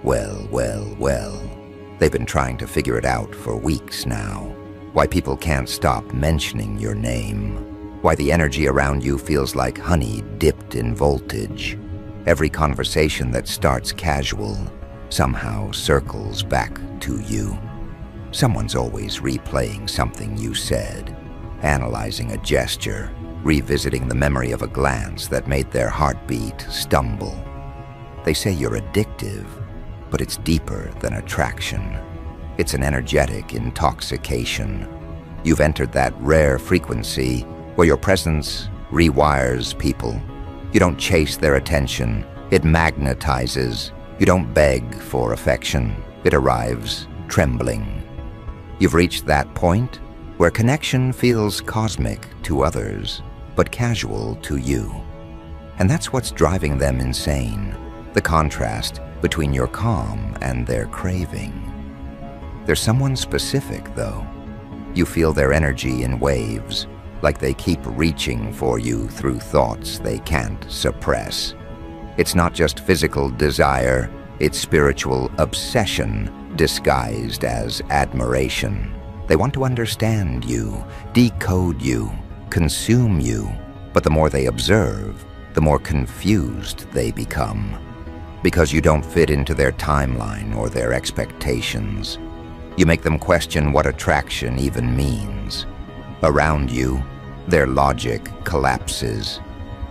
Well. They've been trying to figure it out for weeks now. Why people can't stop mentioning your name. Why the energy around you feels like honey dipped in voltage. Every conversation that starts casual somehow circles back to you. Someone's always replaying something you said, analyzing a gesture, revisiting the memory of a glance that made their heartbeat stumble. They say you're addictive, but it's deeper than attraction. It's an energetic intoxication. You've entered that rare frequency where your presence rewires people. You don't chase their attention, it magnetizes. You don't beg for affection, it arrives trembling. You've reached that point where connection feels cosmic to others, but casual to you. And that's what's driving them insane, the contrast between your calm and their craving. There's someone specific, though. You feel their energy in waves, like they keep reaching for you through thoughts they can't suppress. It's not just physical desire, it's spiritual obsession disguised as admiration. They want to understand you, decode you, consume you, but the more they observe, the more confused they become. Because you don't fit into their timeline or their expectations. You make them question what attraction even means. Around you, their logic collapses.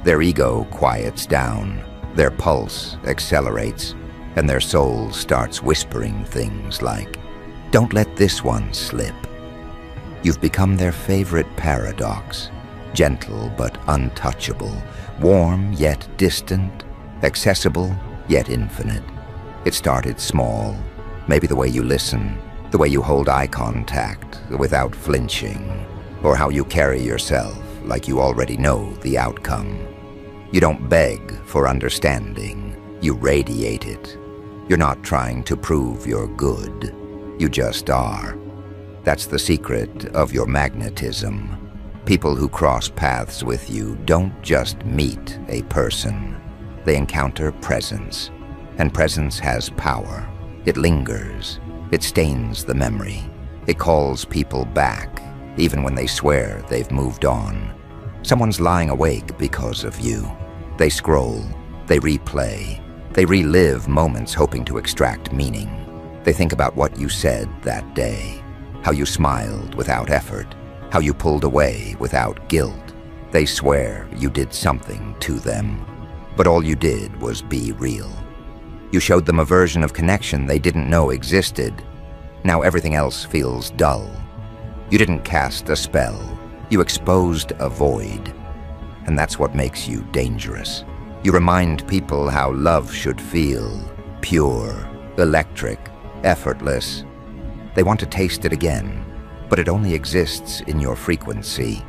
Their ego quiets down. Their pulse accelerates. And their soul starts whispering things like, "Don't let this one slip." You've become their favorite paradox. Gentle but untouchable. Warm yet distant. Accessible yet infinite. It started small. Maybe the way you listen. The way you hold eye contact without flinching, or how you carry yourself like you already know the outcome. You don't beg for understanding, you radiate it. You're not trying to prove you're good, you just are. That's the secret of your magnetism. People who cross paths with you don't just meet a person, they encounter presence, and presence has power. It lingers. It stains the memory. It calls people back, even when they swear they've moved on. Someone's lying awake because of you. They scroll, they replay, they relive moments hoping to extract meaning. They think about what you said that day, how you smiled without effort, how you pulled away without guilt. They swear you did something to them, but all you did was be real. You showed them a version of connection they didn't know existed. Now everything else feels dull. You didn't cast a spell. You exposed a void. And that's what makes you dangerous. You remind people how love should feel. Pure, electric, effortless. They want to taste it again, but it only exists in your frequency.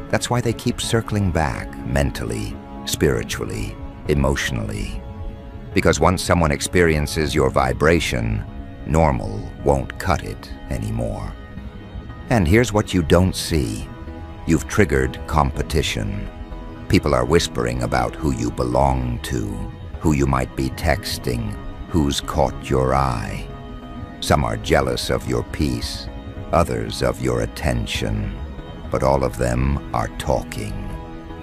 That's why they keep circling back mentally, spiritually, emotionally. Because once someone experiences your vibration, normal won't cut it anymore. And here's what you don't see. You've triggered competition. People are whispering about who you belong to, who you might be texting, who's caught your eye. Some are jealous of your peace, others of your attention, but all of them are talking.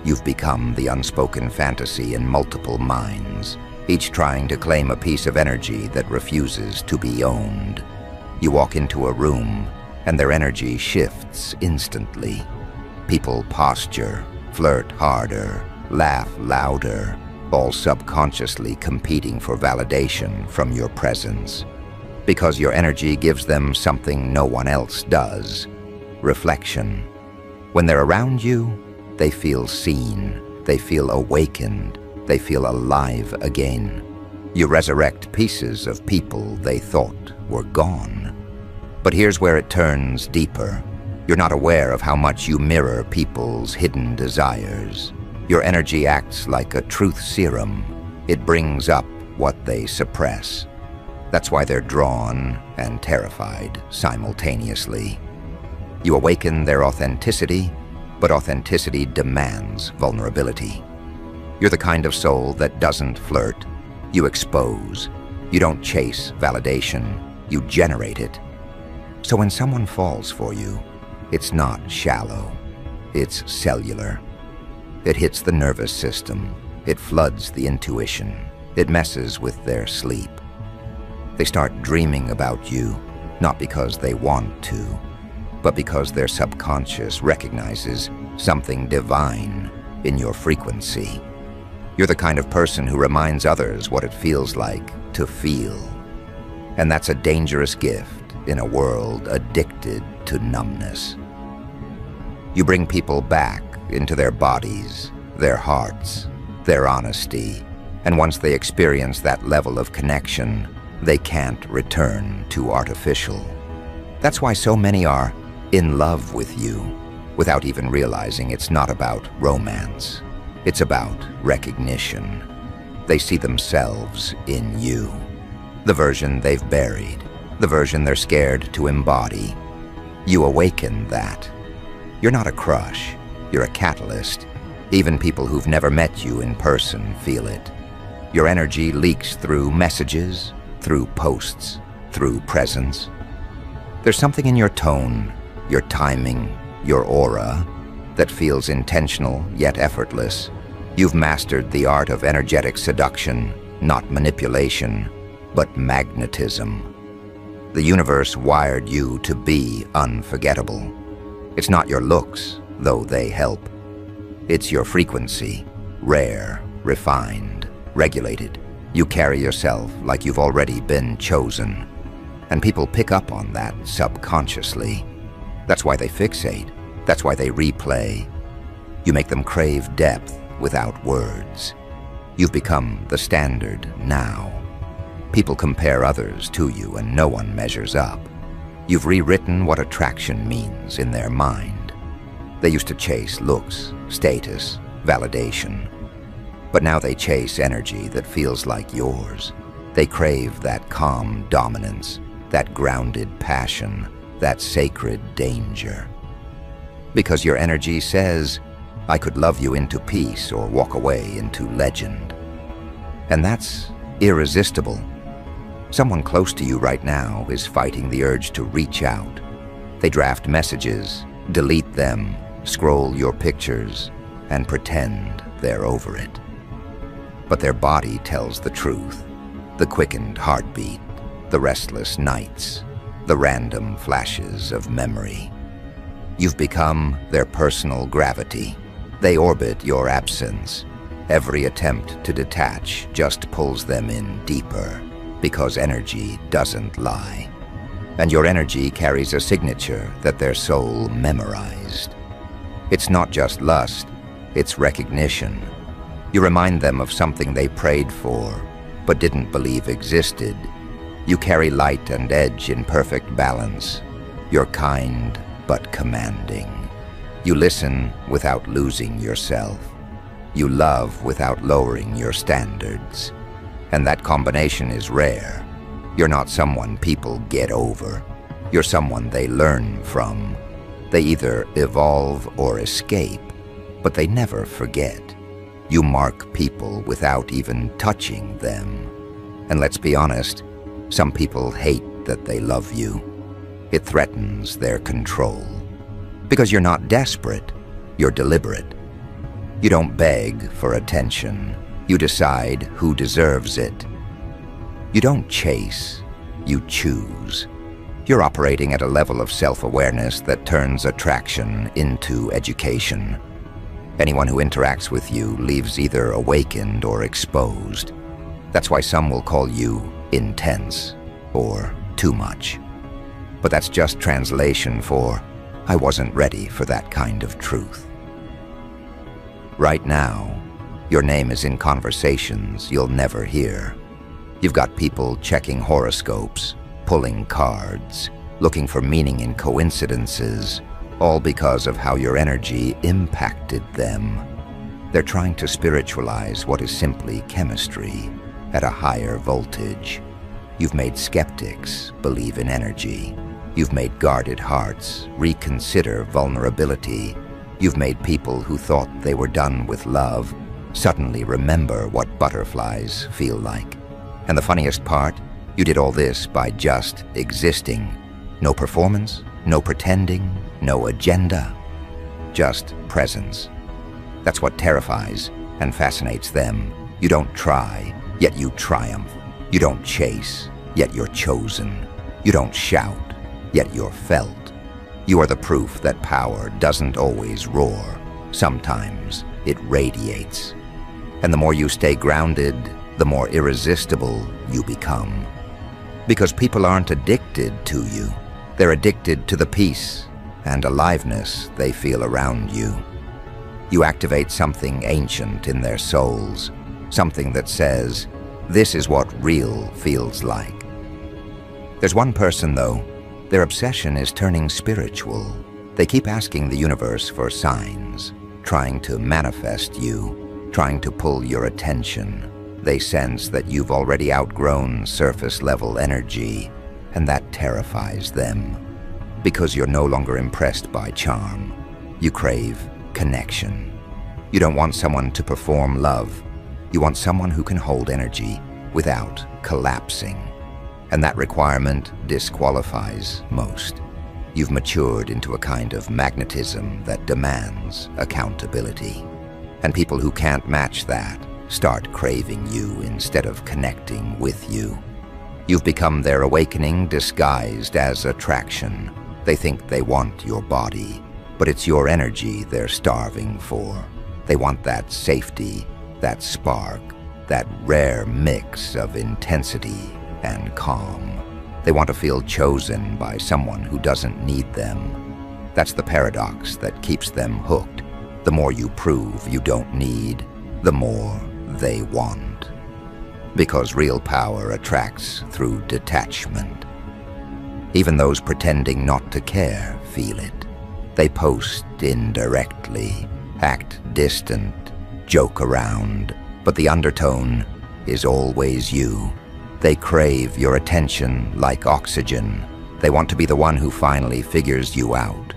You've become the unspoken fantasy in multiple minds, each trying to claim a piece of energy that refuses to be owned. You walk into a room, and their energy shifts instantly. People posture, flirt harder, laugh louder, all subconsciously competing for validation from your presence. Because your energy gives them something no one else does, reflection. When they're around you, they feel seen, they feel awakened, they feel alive again. You resurrect pieces of people they thought were gone. But here's where it turns deeper. You're not aware of how much you mirror people's hidden desires. Your energy acts like a truth serum. It brings up what they suppress. That's why they're drawn and terrified simultaneously. You awaken their authenticity, but authenticity demands vulnerability. You're the kind of soul that doesn't flirt. You expose. You don't chase validation, you generate it. So when someone falls for you, it's not shallow, it's cellular. It hits the nervous system, it floods the intuition, it messes with their sleep. They start dreaming about you, not because they want to, but because their subconscious recognizes something divine in your frequency. You're the kind of person who reminds others what it feels like to feel. And that's a dangerous gift in a world addicted to numbness. You bring people back into their bodies, their hearts, their honesty, and once they experience that level of connection, they can't return to artificial. That's why so many are in love with you, without even realizing it's not about romance. It's about recognition. They see themselves in you, the version they've buried, the version they're scared to embody. You awaken that. You're not a crush, you're a catalyst. Even people who've never met you in person feel it. Your energy leaks through messages, through posts, through presence. There's something in your tone, your timing, your aura that feels intentional yet effortless. You've mastered the art of energetic seduction, not manipulation, but magnetism. The universe wired you to be unforgettable. It's not your looks, though they help. It's your frequency, rare, refined, regulated. You carry yourself like you've already been chosen. And people pick up on that subconsciously. That's why they fixate. That's why they replay. You make them crave depth without words. You've become the standard now. People compare others to you and no one measures up. You've rewritten what attraction means in their mind. They used to chase looks, status, validation. But now they chase energy that feels like yours. They crave that calm dominance, that grounded passion, that sacred danger. Because your energy says, I could love you into peace or walk away into legend. And that's irresistible. Someone close to you right now is fighting the urge to reach out. They draft messages, delete them, scroll your pictures, and pretend they're over it. But their body tells the truth. The quickened heartbeat, the restless nights, the random flashes of memory. You've become their personal gravity. They orbit your absence. Every attempt to detach just pulls them in deeper, because energy doesn't lie. And your energy carries a signature that their soul memorized. It's not just lust, it's recognition. You remind them of something they prayed for, but didn't believe existed. You carry light and edge in perfect balance. You're kind, but commanding. You listen without losing yourself. You love without lowering your standards. And that combination is rare. You're not someone people get over. You're someone they learn from. They either evolve or escape, but they never forget. You mark people without even touching them. And let's be honest, some people hate that they love you. It threatens their control. Because you're not desperate, you're deliberate. You don't beg for attention. You decide who deserves it. You don't chase, you choose. You're operating at a level of self-awareness that turns attraction into education. Anyone who interacts with you leaves either awakened or exposed. That's why some will call you intense or too much. But that's just translation for, I wasn't ready for that kind of truth. Right now, your name is in conversations you'll never hear. You've got people checking horoscopes, pulling cards, looking for meaning in coincidences, all because of how your energy impacted them. They're trying to spiritualize what is simply chemistry at a higher voltage. You've made skeptics believe in energy. You've made guarded hearts reconsider vulnerability. You've made people who thought they were done with love suddenly remember what butterflies feel like. And the funniest part, you did all this by just existing. No performance, no pretending, no agenda. Just presence. That's what terrifies and fascinates them. You don't try, yet you triumph. You don't chase, yet you're chosen. You don't shout, yet you're felt. You are the proof that power doesn't always roar. Sometimes it radiates. And the more you stay grounded, the more irresistible you become. Because people aren't addicted to you. They're addicted to the peace and aliveness they feel around you. You activate something ancient in their souls, something that says, this is what real feels like. There's one person, though, their obsession is turning spiritual. They keep asking the universe for signs, trying to manifest you, trying to pull your attention. They sense that you've already outgrown surface-level energy, and that terrifies them. Because you're no longer impressed by charm. You crave connection. You don't want someone to perform love. You want someone who can hold energy without collapsing. And that requirement disqualifies most. You've matured into a kind of magnetism that demands accountability. And people who can't match that start craving you instead of connecting with you. You've become their awakening disguised as attraction. They think they want your body, but it's your energy they're starving for. They want that safety, that spark, that rare mix of intensity and calm. They want to feel chosen by someone who doesn't need them. That's the paradox that keeps them hooked. The more you prove you don't need, the more they want. Because real power attracts through detachment. Even those pretending not to care feel it. They post indirectly, act distant, joke around, but the undertone is always you. They crave your attention like oxygen. They want to be the one who finally figures you out.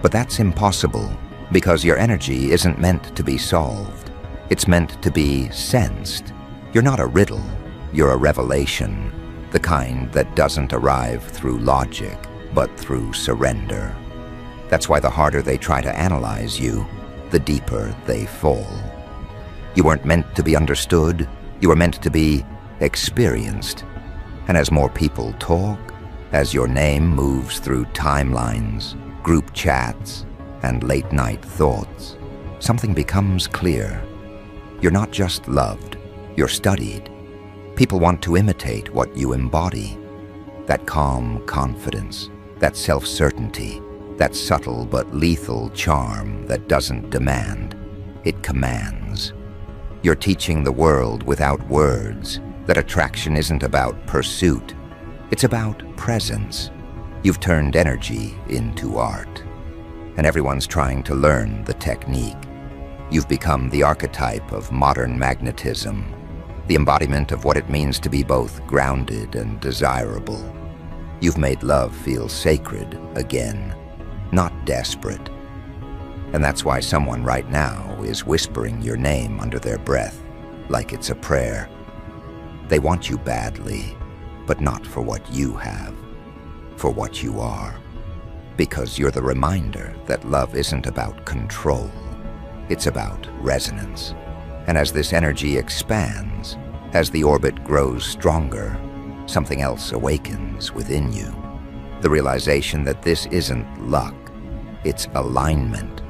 But that's impossible, because your energy isn't meant to be solved. It's meant to be sensed. You're not a riddle, you're a revelation, the kind that doesn't arrive through logic, but through surrender. That's why the harder they try to analyze you, the deeper they fall. You weren't meant to be understood, you were meant to be experienced. And as more people talk, as your name moves through timelines, group chats, and late-night thoughts, something becomes clear. You're not just loved, you're studied. People want to imitate what you embody. That calm confidence, that self-certainty, that subtle but lethal charm that doesn't demand, it commands. You're teaching the world without words that attraction isn't about pursuit, it's about presence. You've turned energy into art, and everyone's trying to learn the technique. You've become the archetype of modern magnetism, the embodiment of what it means to be both grounded and desirable. You've made love feel sacred again, not desperate. And that's why someone right now is whispering your name under their breath, like it's a prayer. They want you badly, but not for what you have, for what you are. Because you're the reminder that love isn't about control, it's about resonance. And as this energy expands, as the orbit grows stronger, something else awakens within you. The realization that this isn't luck, it's alignment.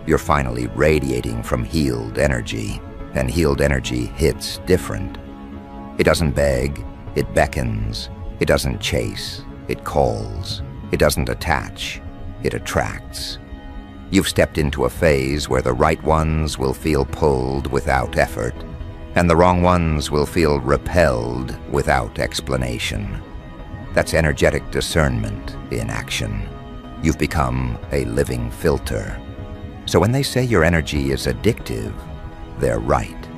You're finally radiating from healed energy, and healed energy hits different. It doesn't beg, it beckons. It doesn't chase, it calls. It doesn't attach, it attracts. You've stepped into a phase where the right ones will feel pulled without effort, and the wrong ones will feel repelled without explanation. That's energetic discernment in action. You've become a living filter. So when they say your energy is addictive, they're right.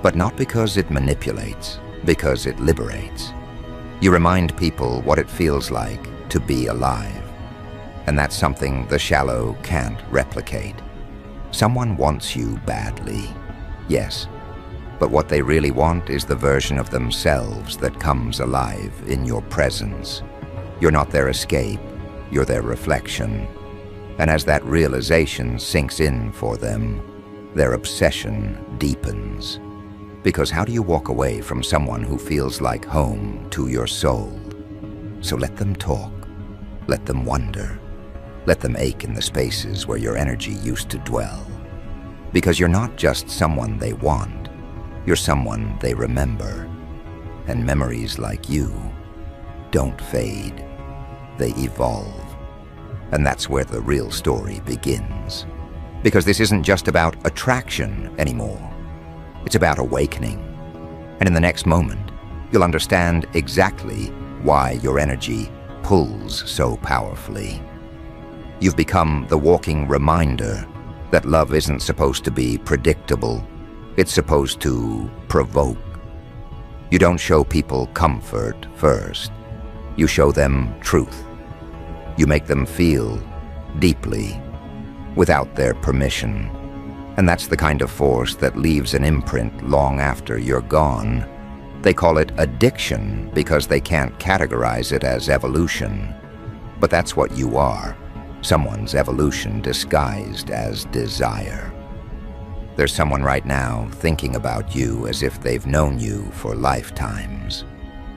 But not because it manipulates, because it liberates. You remind people what it feels like to be alive. And that's something the shallow can't replicate. Someone wants you badly, yes, But what they really want is the version of themselves that comes alive in your presence. You're not their escape, you're their reflection. And as that realization sinks in for them, their obsession deepens. Because how do you walk away from someone who feels like home to your soul? So let them talk, let them wonder, let them ache in the spaces where your energy used to dwell. Because you're not just someone they want, you're someone they remember. And memories like you don't fade, they evolve. And that's where the real story begins. Because this isn't just about attraction anymore. It's about awakening. And in the next moment, you'll understand exactly why your energy pulls so powerfully. You've become the walking reminder that love isn't supposed to be predictable. It's supposed to provoke. You don't show people comfort first. You show them truth. You make them feel deeply without their permission. And that's the kind of force that leaves an imprint long after you're gone. They call it addiction because they can't categorize it as evolution. But that's what you are, someone's evolution disguised as desire. There's someone right now thinking about you as if they've known you for lifetimes.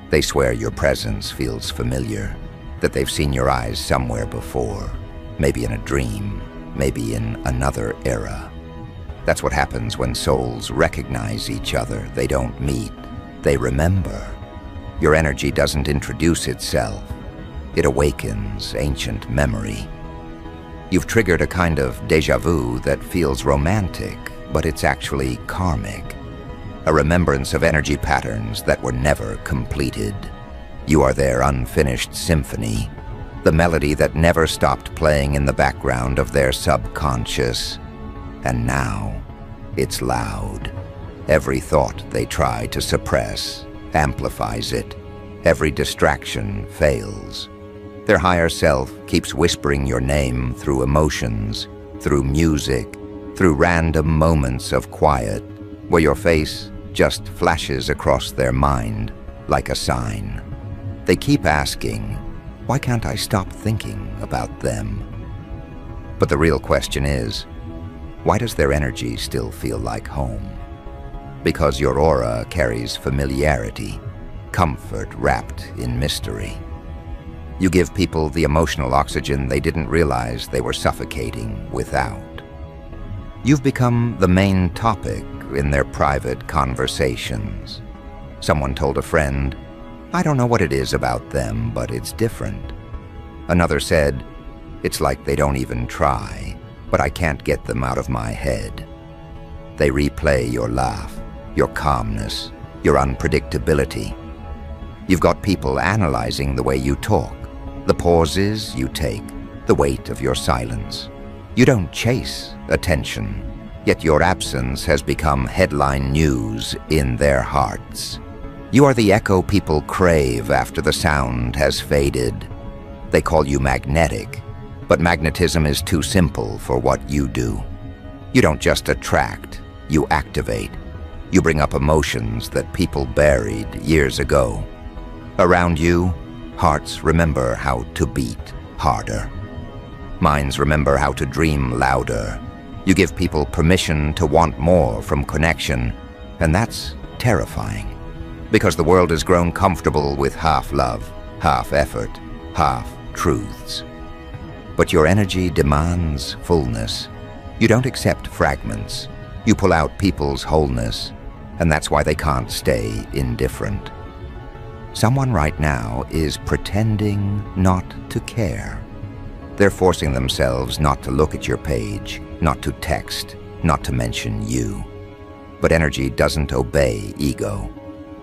They swear your presence feels familiar, that they've seen your eyes somewhere before, maybe in a dream, maybe in another era. That's what happens when souls recognize each other. They don't meet, they remember. Your energy doesn't introduce itself. It awakens ancient memory. You've triggered a kind of déjà vu that feels romantic, but it's actually karmic. A remembrance of energy patterns that were never completed. You are their unfinished symphony, the melody that never stopped playing in the background of their subconscious. And now, it's loud. Every thought they try to suppress amplifies it. Every distraction fails. Their higher self keeps whispering your name through emotions, through music, through random moments of quiet, where your face just flashes across their mind like a sign. They keep asking, why can't I stop thinking about them? But the real question is, why does their energy still feel like home? Because your aura carries familiarity, comfort wrapped in mystery. You give people the emotional oxygen they didn't realize they were suffocating without. You've become the main topic in their private conversations. Someone told a friend, I don't know what it is about them, but it's different. Another said, it's like they don't even try, but I can't get them out of my head. They replay your laugh, your calmness, your unpredictability. You've got people analyzing the way you talk, the pauses you take, the weight of your silence. You don't chase attention, yet your absence has become headline news in their hearts. You are the echo people crave after the sound has faded. They call you magnetic, but magnetism is too simple for what you do. You don't just attract, you activate. You bring up emotions that people buried years ago. Around you, hearts remember how to beat harder. Minds remember how to dream louder. You give people permission to want more from connection, and that's terrifying. Because the world has grown comfortable with half love, half effort, half truths. But your energy demands fullness. You don't accept fragments. You pull out people's wholeness, and that's why they can't stay indifferent. Someone right now is pretending not to care. They're forcing themselves not to look at your page, not to text, not to mention you. But energy doesn't obey ego.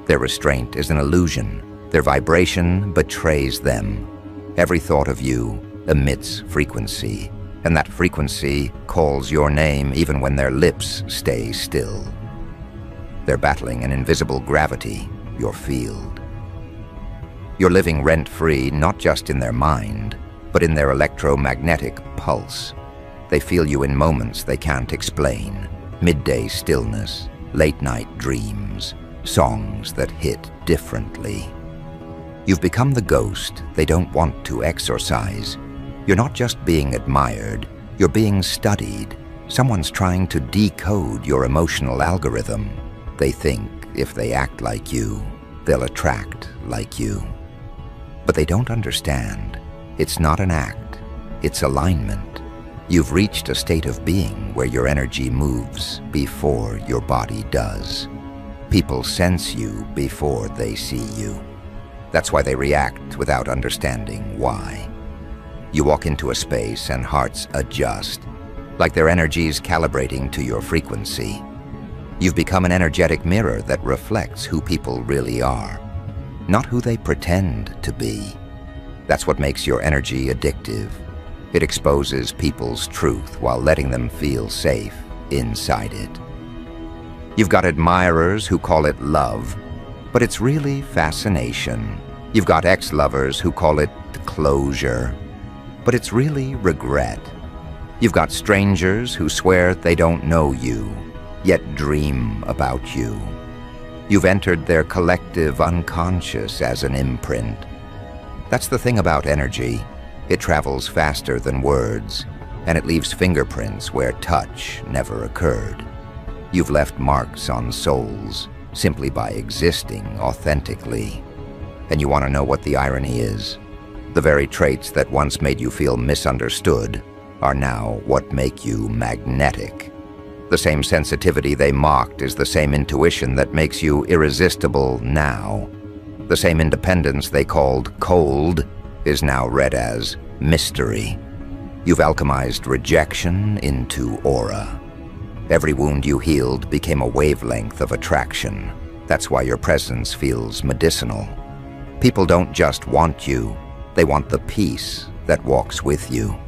Their restraint is an illusion. Their vibration betrays them. Every thought of you emits frequency, and that frequency calls your name even when their lips stay still. They're battling an invisible gravity, your field. You're living rent-free not just in their mind, but in their electromagnetic pulse. They feel you in moments they can't explain. Midday stillness, late-night dreams, songs that hit differently. You've become the ghost they don't want to exorcise. You're not just being admired, you're being studied. Someone's trying to decode your emotional algorithm. They think if they act like you, they'll attract like you. But they don't understand. It's not an act, it's alignment. You've reached a state of being where your energy moves before your body does. People sense you before they see you. That's why they react without understanding why. You walk into a space and hearts adjust, like their energy's calibrating to your frequency. You've become an energetic mirror that reflects who people really are, not who they pretend to be. That's what makes your energy addictive. It exposes people's truth while letting them feel safe inside it. You've got admirers who call it love, but it's really fascination. You've got ex-lovers who call it closure, but it's really regret. You've got strangers who swear they don't know you, yet dream about you. You've entered their collective unconscious as an imprint. That's the thing about energy. It travels faster than words, and it leaves fingerprints where touch never occurred. You've left marks on souls simply by existing authentically. And you want to know what the irony is? The very traits that once made you feel misunderstood are now what make you magnetic. The same sensitivity they mocked is the same intuition that makes you irresistible now. The same independence they called cold is now read as mystery. You've alchemized rejection into aura. Every wound you healed became a wavelength of attraction. That's why your presence feels medicinal. People don't just want you, they want the peace that walks with you.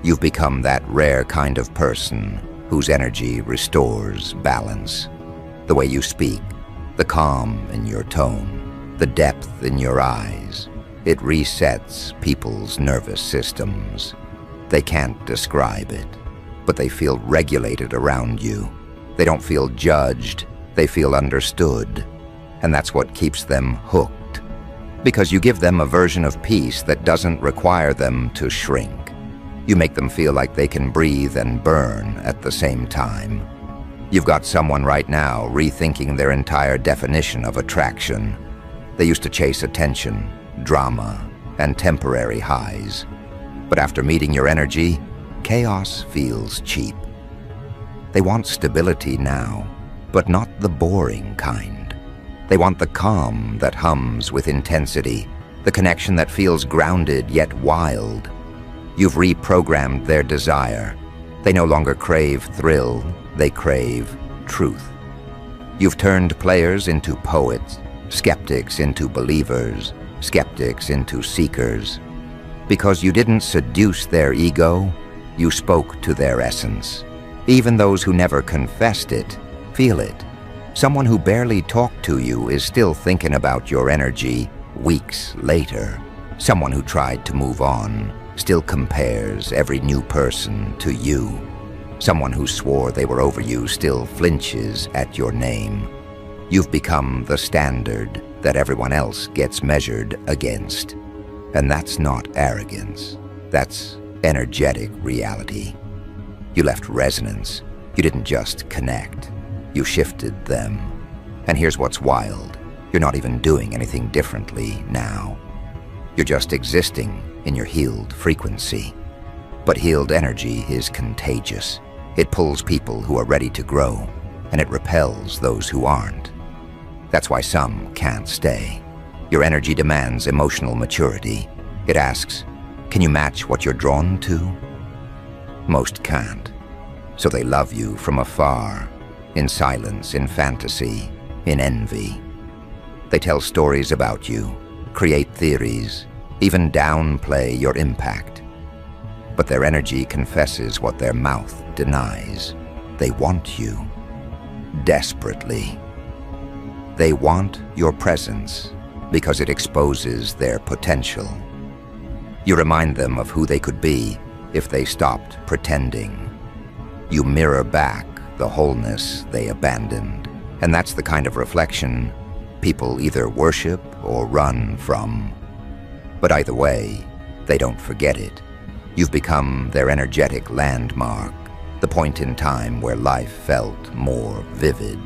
You've become that rare kind of person whose energy restores balance. The way you speak, the calm in your tone, the depth in your eyes, it resets people's nervous systems. They can't describe it, but they feel regulated around you. They don't feel judged, they feel understood. And that's what keeps them hooked. Because you give them a version of peace that doesn't require them to shrink. You make them feel like they can breathe and burn at the same time. You've got someone right now rethinking their entire definition of attraction. They used to chase attention, drama, and temporary highs. But after meeting your energy, chaos feels cheap. They want stability now, but not the boring kind. They want the calm that hums with intensity, the connection that feels grounded yet wild. You've reprogrammed their desire. They no longer crave thrill, they crave truth. You've turned players into poets, skeptics into believers, skeptics into seekers. Because you didn't seduce their ego, you spoke to their essence. Even those who never confessed it, feel it. Someone who barely talked to you is still thinking about your energy weeks later. Someone who tried to move on still compares every new person to you. Someone who swore they were over you still flinches at your name. You've become the standard that everyone else gets measured against. And that's not arrogance. That's energetic reality. You left resonance. You didn't just connect. You shifted them. And here's what's wild. You're not even doing anything differently now. You're just existing in your healed frequency. But healed energy is contagious. It pulls people who are ready to grow, and it repels those who aren't. That's why some can't stay. Your energy demands emotional maturity. It asks, can you match what you're drawn to? Most can't. So they love you from afar, in silence, in fantasy, in envy. They tell stories about you, create theories, even downplay your impact. But their energy confesses what their mouth denies. They want you, desperately. They want your presence because it exposes their potential. You remind them of who they could be if they stopped pretending. You mirror back the wholeness they abandoned. And that's the kind of reflection people either worship or run from. But either way, they don't forget it. You've become their energetic landmark, the point in time where life felt more vivid.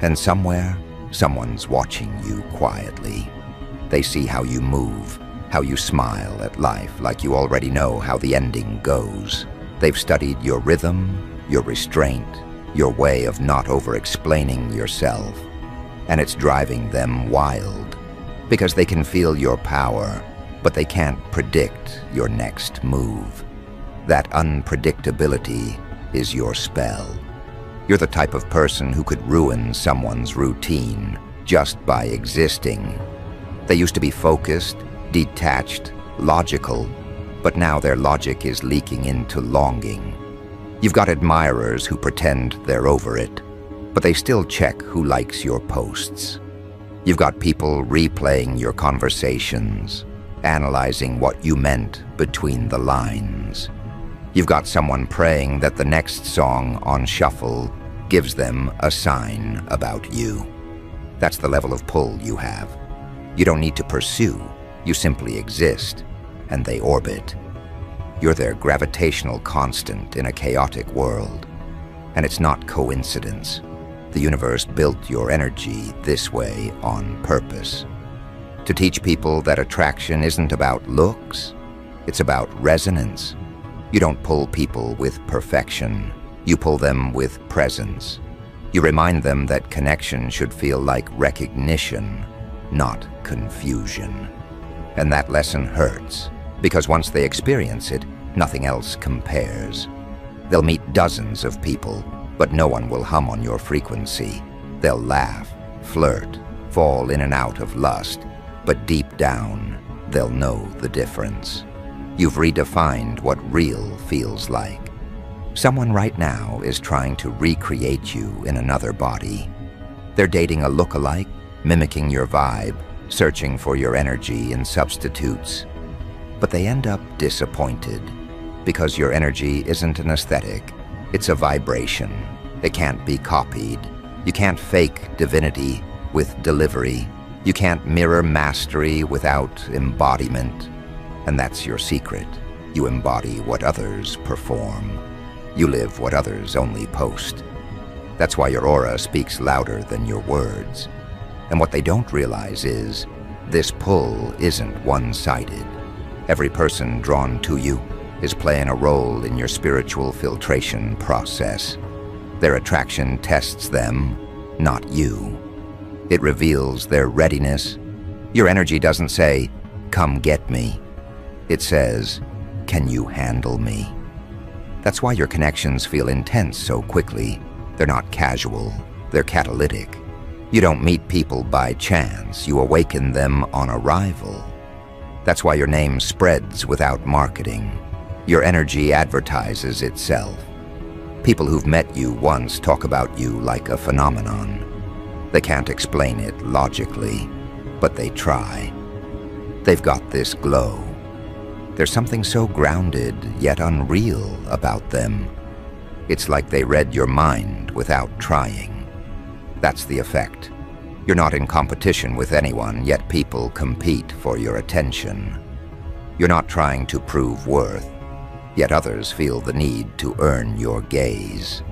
And somewhere, someone's watching you quietly. They see how you move, how you smile at life like you already know how the ending goes. They've studied your rhythm, your restraint, your way of not over-explaining yourself. And it's driving them wild, because they can feel your power, but they can't predict your next move. That unpredictability is your spell. You're the type of person who could ruin someone's routine just by existing. They used to be focused, detached, logical, but now their logic is leaking into longing. You've got admirers who pretend they're over it, but they still check who likes your posts. You've got people replaying your conversations, analyzing what you meant between the lines. You've got someone praying that the next song on shuffle gives them a sign about you. That's the level of pull you have. You don't need to pursue, you simply exist, and they orbit. You're their gravitational constant in a chaotic world. And it's not coincidence. The universe built your energy this way on purpose. To teach people that attraction isn't about looks, it's about resonance. You don't pull people with perfection, you pull them with presence. You remind them that connection should feel like recognition, not confusion. And that lesson hurts, because once they experience it, nothing else compares. They'll meet dozens of people, but no one will hum on your frequency. They'll laugh, flirt, fall in and out of lust, but deep down, they'll know the difference. You've redefined what real feels like. Someone right now is trying to recreate you in another body. They're dating a look-alike, mimicking your vibe, searching for your energy in substitutes. But they end up disappointed, because your energy isn't an aesthetic, it's a vibration. It can't be copied. You can't fake divinity with delivery. You can't mirror mastery without embodiment. And that's your secret. You embody what others perform. You live what others only post. That's why your aura speaks louder than your words. And what they don't realize is, this pull isn't one-sided. Every person drawn to you is playing a role in your spiritual filtration process. Their attraction tests them, not you. It reveals their readiness. Your energy doesn't say, "Come get me." It says, "Can you handle me?" That's why your connections feel intense so quickly. They're not casual, they're catalytic. You don't meet people by chance, you awaken them on arrival. That's why your name spreads without marketing. Your energy advertises itself. People who've met you once talk about you like a phenomenon. They can't explain it logically, but they try. They've got this glow. There's something so grounded yet unreal about them. It's like they read your mind without trying. That's the effect. You're not in competition with anyone, yet people compete for your attention. You're not trying to prove worth, yet others feel the need to earn your gaze.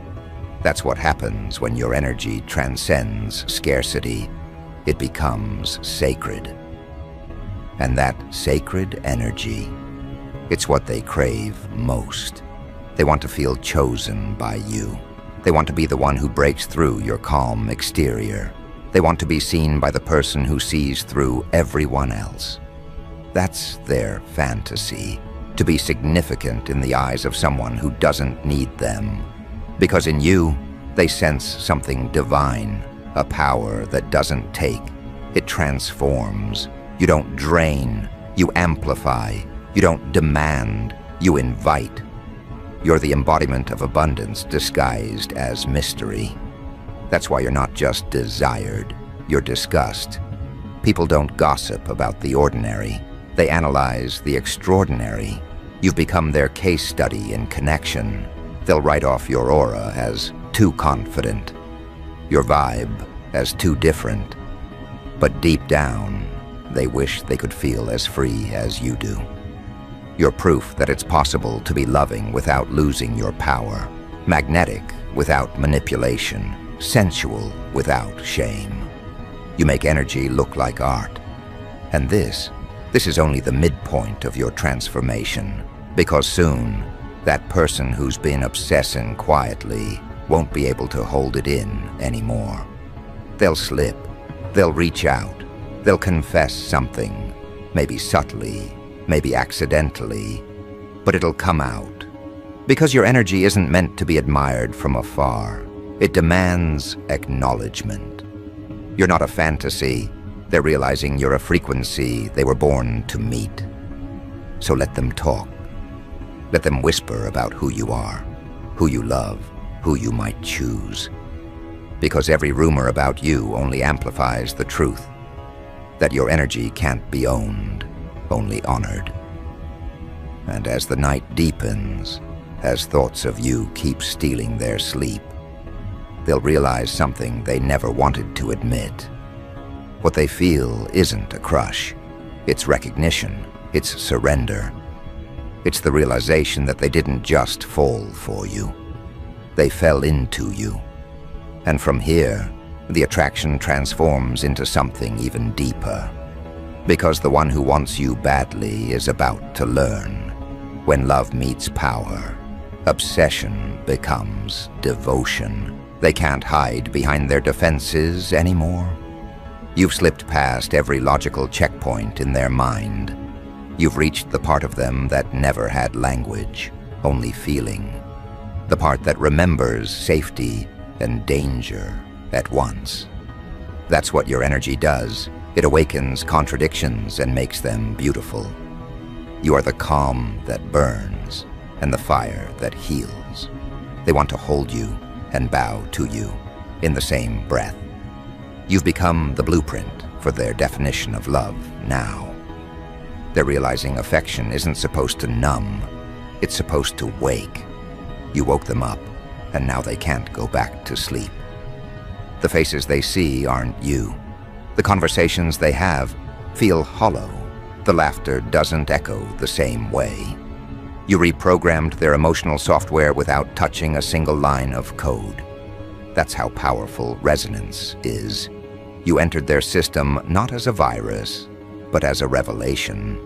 That's what happens when your energy transcends scarcity. It becomes sacred. And that sacred energy, it's what they crave most. They want to feel chosen by you. They want to be the one who breaks through your calm exterior. They want to be seen by the person who sees through everyone else. That's their fantasy, to be significant in the eyes of someone who doesn't need them. Because in you, they sense something divine, a power that doesn't take. It transforms. You don't drain, you amplify. You don't demand, you invite. You're the embodiment of abundance disguised as mystery. That's why you're not just desired, you're discussed. People don't gossip about the ordinary. They analyze the extraordinary. You've become their case study in connection. They'll write off your aura as too confident. your vibe as too different, but deep down, they wish they could feel as free as you do. You're proof that it's possible to be loving without losing your power, magnetic without manipulation, sensual without shame. You make energy look like art. And this is only the midpoint of your transformation, because soon, that person who's been obsessing quietly won't be able to hold it in anymore. They'll slip, they'll reach out, they'll confess something, maybe subtly, maybe accidentally, but it'll come out. Because your energy isn't meant to be admired from afar. It demands acknowledgement. You're not a fantasy. They're realizing you're a frequency they were born to meet. So let them talk. Let them whisper about who you are, who you love, who you might choose. Because every rumor about you only amplifies the truth that your energy can't be owned, only honored. And as the night deepens, as thoughts of you keep stealing their sleep, they'll realize something they never wanted to admit. What they feel isn't a crush. It's recognition. It's surrender. It's the realization that they didn't just fall for you. They fell into you. And from here, the attraction transforms into something even deeper. Because the one who wants you badly is about to learn. When love meets power, obsession becomes devotion. They can't hide behind their defenses anymore. You've slipped past every logical checkpoint in their mind. You've reached the part of them that never had language, only feeling. The part that remembers safety and danger at once. That's what your energy does. It awakens contradictions and makes them beautiful. You are the calm that burns and the fire that heals. They want to hold you and bow to you in the same breath. You've become the blueprint for their definition of love now. They're realizing affection isn't supposed to numb, it's supposed to wake. You woke them up, and now they can't go back to sleep. The faces they see aren't you. The conversations they have feel hollow. The laughter doesn't echo the same way. You reprogrammed their emotional software without touching a single line of code. That's how powerful resonance is. You entered their system not as a virus, but as a revelation.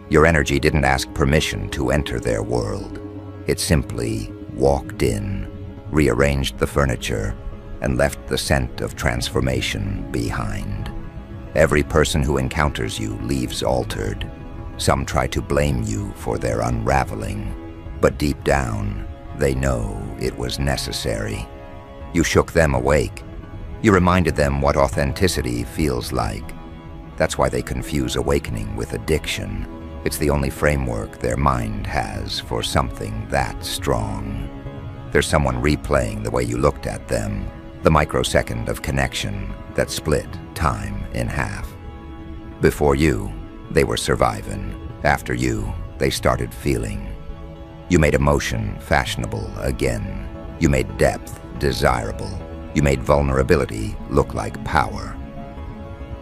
Your energy didn't ask permission to enter their world. It simply walked in, rearranged the furniture, and left the scent of transformation behind. Every person who encounters you leaves altered. Some try to blame you for their unraveling, but deep down, they know it was necessary. You shook them awake. You reminded them what authenticity feels like. That's why they confuse awakening with addiction. It's the only framework their mind has for something that strong. There's someone replaying the way you looked at them, the microsecond of connection that split time in half. Before you, they were surviving. After you, they started feeling. You made emotion fashionable again. You made depth desirable. You made vulnerability look like power.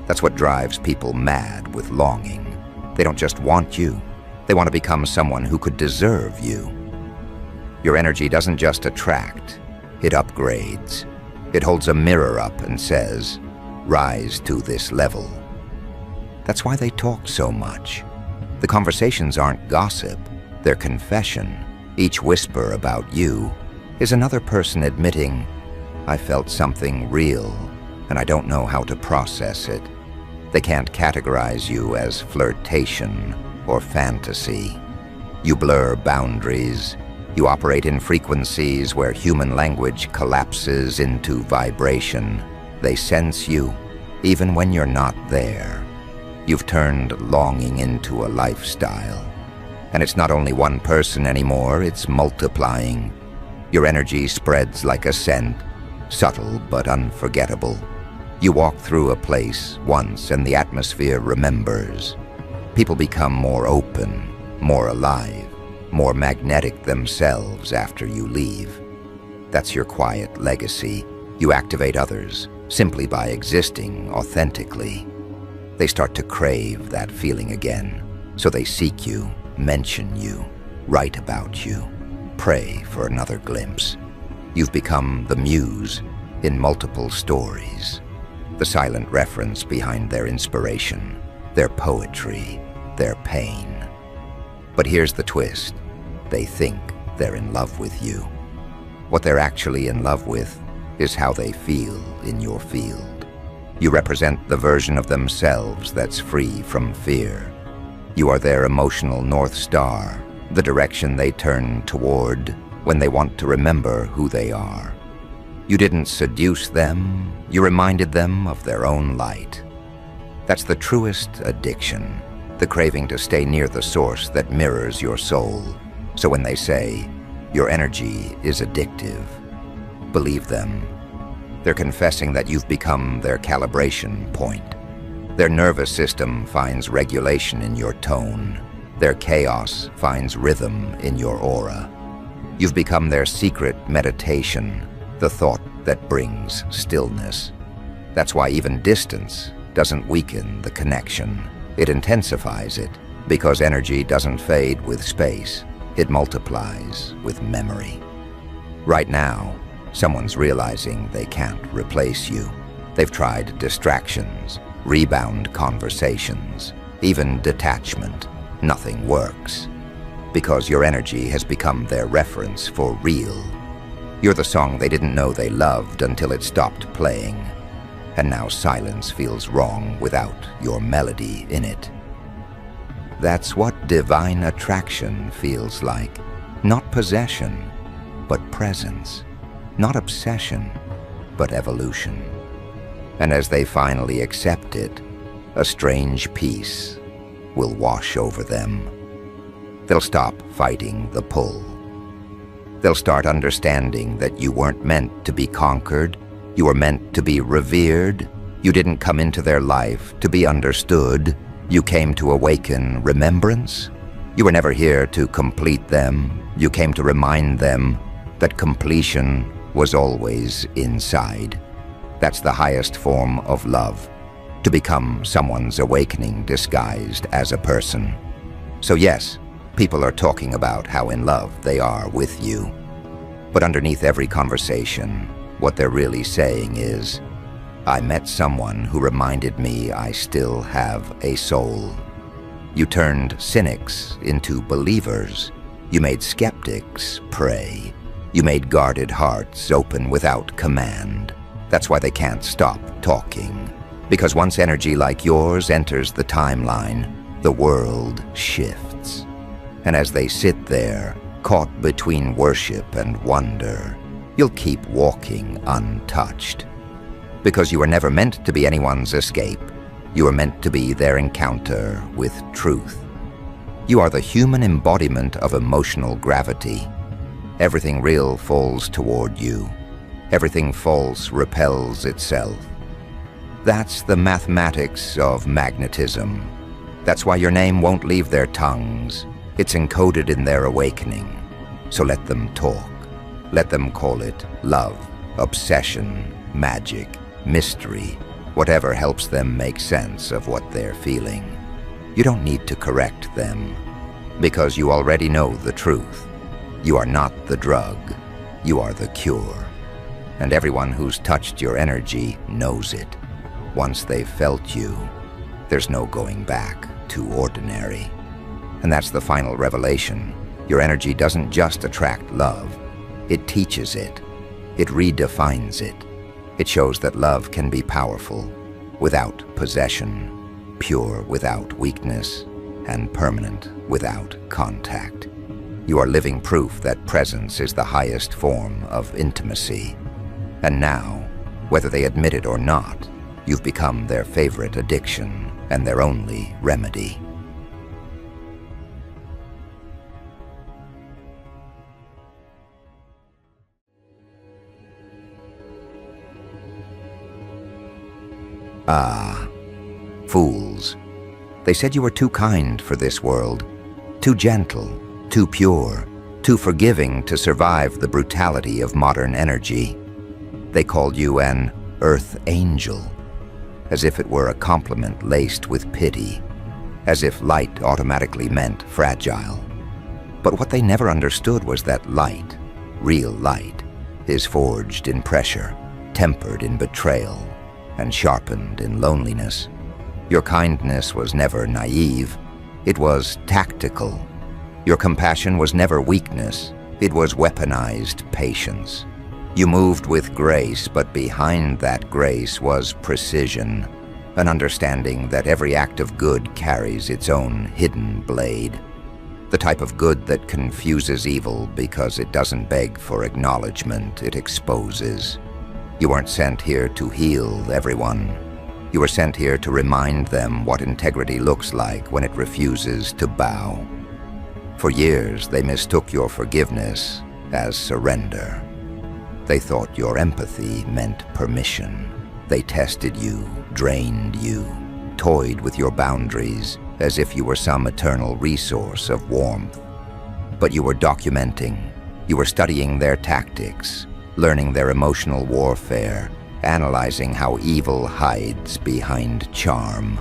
That's what drives people mad with longing. They don't just want you. They want to become someone who could deserve you. Your energy doesn't just attract, it upgrades. It holds a mirror up and says, "Rise to this level." That's why they talk so much. The conversations aren't gossip, they're confession. Each whisper about you is another person admitting, "I felt something real, and I don't know how to process it." They can't categorize you as flirtation or fantasy. You blur boundaries. You operate in frequencies where human language collapses into vibration. They sense you, even when you're not there. You've turned longing into a lifestyle. And it's not only one person anymore, it's multiplying. Your energy spreads like a scent, subtle but unforgettable. You walk through a place once and the atmosphere remembers. People become more open, more alive, more magnetic themselves after you leave. That's your quiet legacy, You activate others simply by existing authentically. They start to crave that feeling again, so they seek you, mention you, write about you, pray for another glimpse. You've become the muse in multiple stories, the silent reference behind their inspiration, their poetry, their pain. But here's the twist. They think they're in love with you. What they're actually in love with is how they feel in your field. You represent the version of themselves that's free from fear. You are their emotional North Star, the direction they turn toward when they want to remember who they are. You didn't seduce them, you reminded them of their own light. That's the truest addiction, the craving to stay near the source that mirrors your soul. So when they say, your energy is addictive, believe them. They're confessing that you've become their calibration point. Their nervous system finds regulation in your tone. Their chaos finds rhythm in your aura. You've become their secret meditation, the thought that brings stillness. That's why even distance doesn't weaken the connection. It intensifies it, because energy doesn't fade with space. It multiplies with memory. Right now, someone's realizing they can't replace you. They've tried distractions, rebound conversations, even detachment. Nothing works, because your energy has become their reference for real. You're the song they didn't know they loved until it stopped playing, and now silence feels wrong without your melody in it. That's what divine attraction feels like. Not possession, but presence. Not obsession, but evolution. And as they finally accept it, a strange peace will wash over them. They'll stop fighting the pull. They'll start understanding that you weren't meant to be conquered. You were meant to be revered. You didn't come into their life to be understood. You came to awaken remembrance. You were never here to complete them. You came to remind them that completion was always inside. That's the highest form of love, to become someone's awakening disguised as a person. So yes, people are talking about how in love they are with you. But underneath every conversation, what they're really saying is, I met someone who reminded me I still have a soul. You turned cynics into believers. You made skeptics pray. You made guarded hearts open without command. That's why they can't stop talking. Because once energy like yours enters the timeline, the world shifts. And as they sit there, caught between worship and wonder, you'll keep walking untouched. Because you were never meant to be anyone's escape. You were meant to be their encounter with truth. You are the human embodiment of emotional gravity. Everything real falls toward you. Everything false repels itself. That's the mathematics of magnetism. That's why your name won't leave their tongues. It's encoded in their awakening. So let them talk. Let them call it love, obsession, magic, mystery, whatever helps them make sense of what they're feeling. You don't need to correct them, because you already know the truth. You are not the drug, you are the cure. And everyone who's touched your energy knows it. Once they've felt you, there's no going back to ordinary. And that's the final revelation. Your energy doesn't just attract love, it teaches it. It redefines it. It shows that love can be powerful, without possession, pure without weakness, and permanent without contact. You are living proof that presence is the highest form of intimacy. And now, whether they admit it or not, you've become their favorite addiction and their only remedy. Ah, fools. They said you were too kind for this world, too gentle, too pure, too forgiving to survive the brutality of modern energy. They called you an earth angel, as if it were a compliment laced with pity, as if light automatically meant fragile. But what they never understood was that light, real light, is forged in pressure, tempered in betrayal, and sharpened in loneliness. Your kindness was never naive, it was tactical. Your compassion was never weakness, it was weaponized patience. You moved with grace, but behind that grace was precision, an understanding that every act of good carries its own hidden blade. The type of good that confuses evil because it doesn't beg for acknowledgement, it exposes. You weren't sent here to heal everyone. You were sent here to remind them what integrity looks like when it refuses to bow. For years, they mistook your forgiveness as surrender. They thought your empathy meant permission. They tested you, drained you, toyed with your boundaries as if you were some eternal resource of warmth. But you were documenting. You were studying their tactics, learning their emotional warfare, analyzing how evil hides behind charm.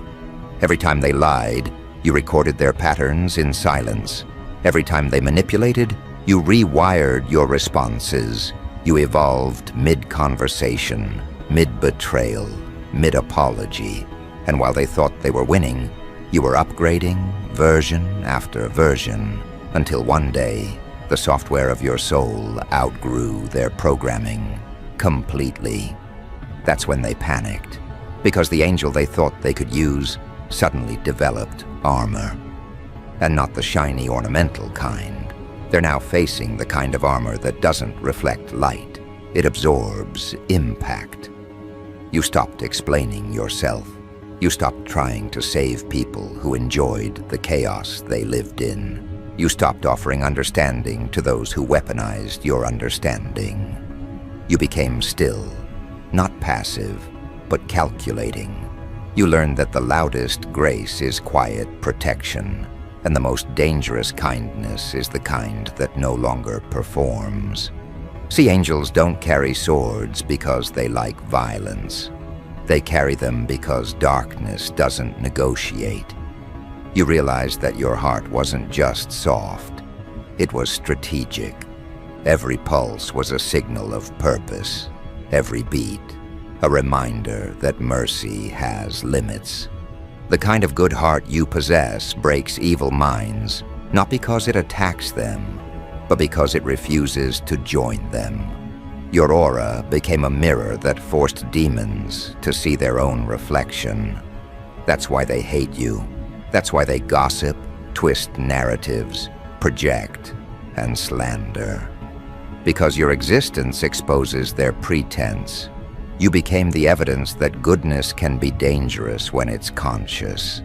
Every time they lied, you recorded their patterns in silence. Every time they manipulated, you rewired your responses. You evolved mid-conversation, mid-betrayal, mid-apology. And while they thought they were winning, you were upgrading version after version, until one day, the software of your soul outgrew their programming completely. That's when they panicked, because the angel they thought they could use suddenly developed armor. And not the shiny ornamental kind. They're now facing the kind of armor that doesn't reflect light. It absorbs impact. You stopped explaining yourself. You stopped trying to save people who enjoyed the chaos they lived in. You stopped offering understanding to those who weaponized your understanding. You became still, not passive, but calculating. You learned that the loudest grace is quiet protection, and the most dangerous kindness is the kind that no longer performs. See, angels don't carry swords because they like violence. They carry them because darkness doesn't negotiate. You realized that your heart wasn't just soft, it was strategic. Every pulse was a signal of purpose, every beat a reminder that mercy has limits. The kind of good heart you possess breaks evil minds, not because it attacks them, but because it refuses to join them. Your aura became a mirror that forced demons to see their own reflection. That's why they hate you. That's why they gossip, twist narratives, project, and slander. Because your existence exposes their pretense. You became the evidence that goodness can be dangerous when it's conscious.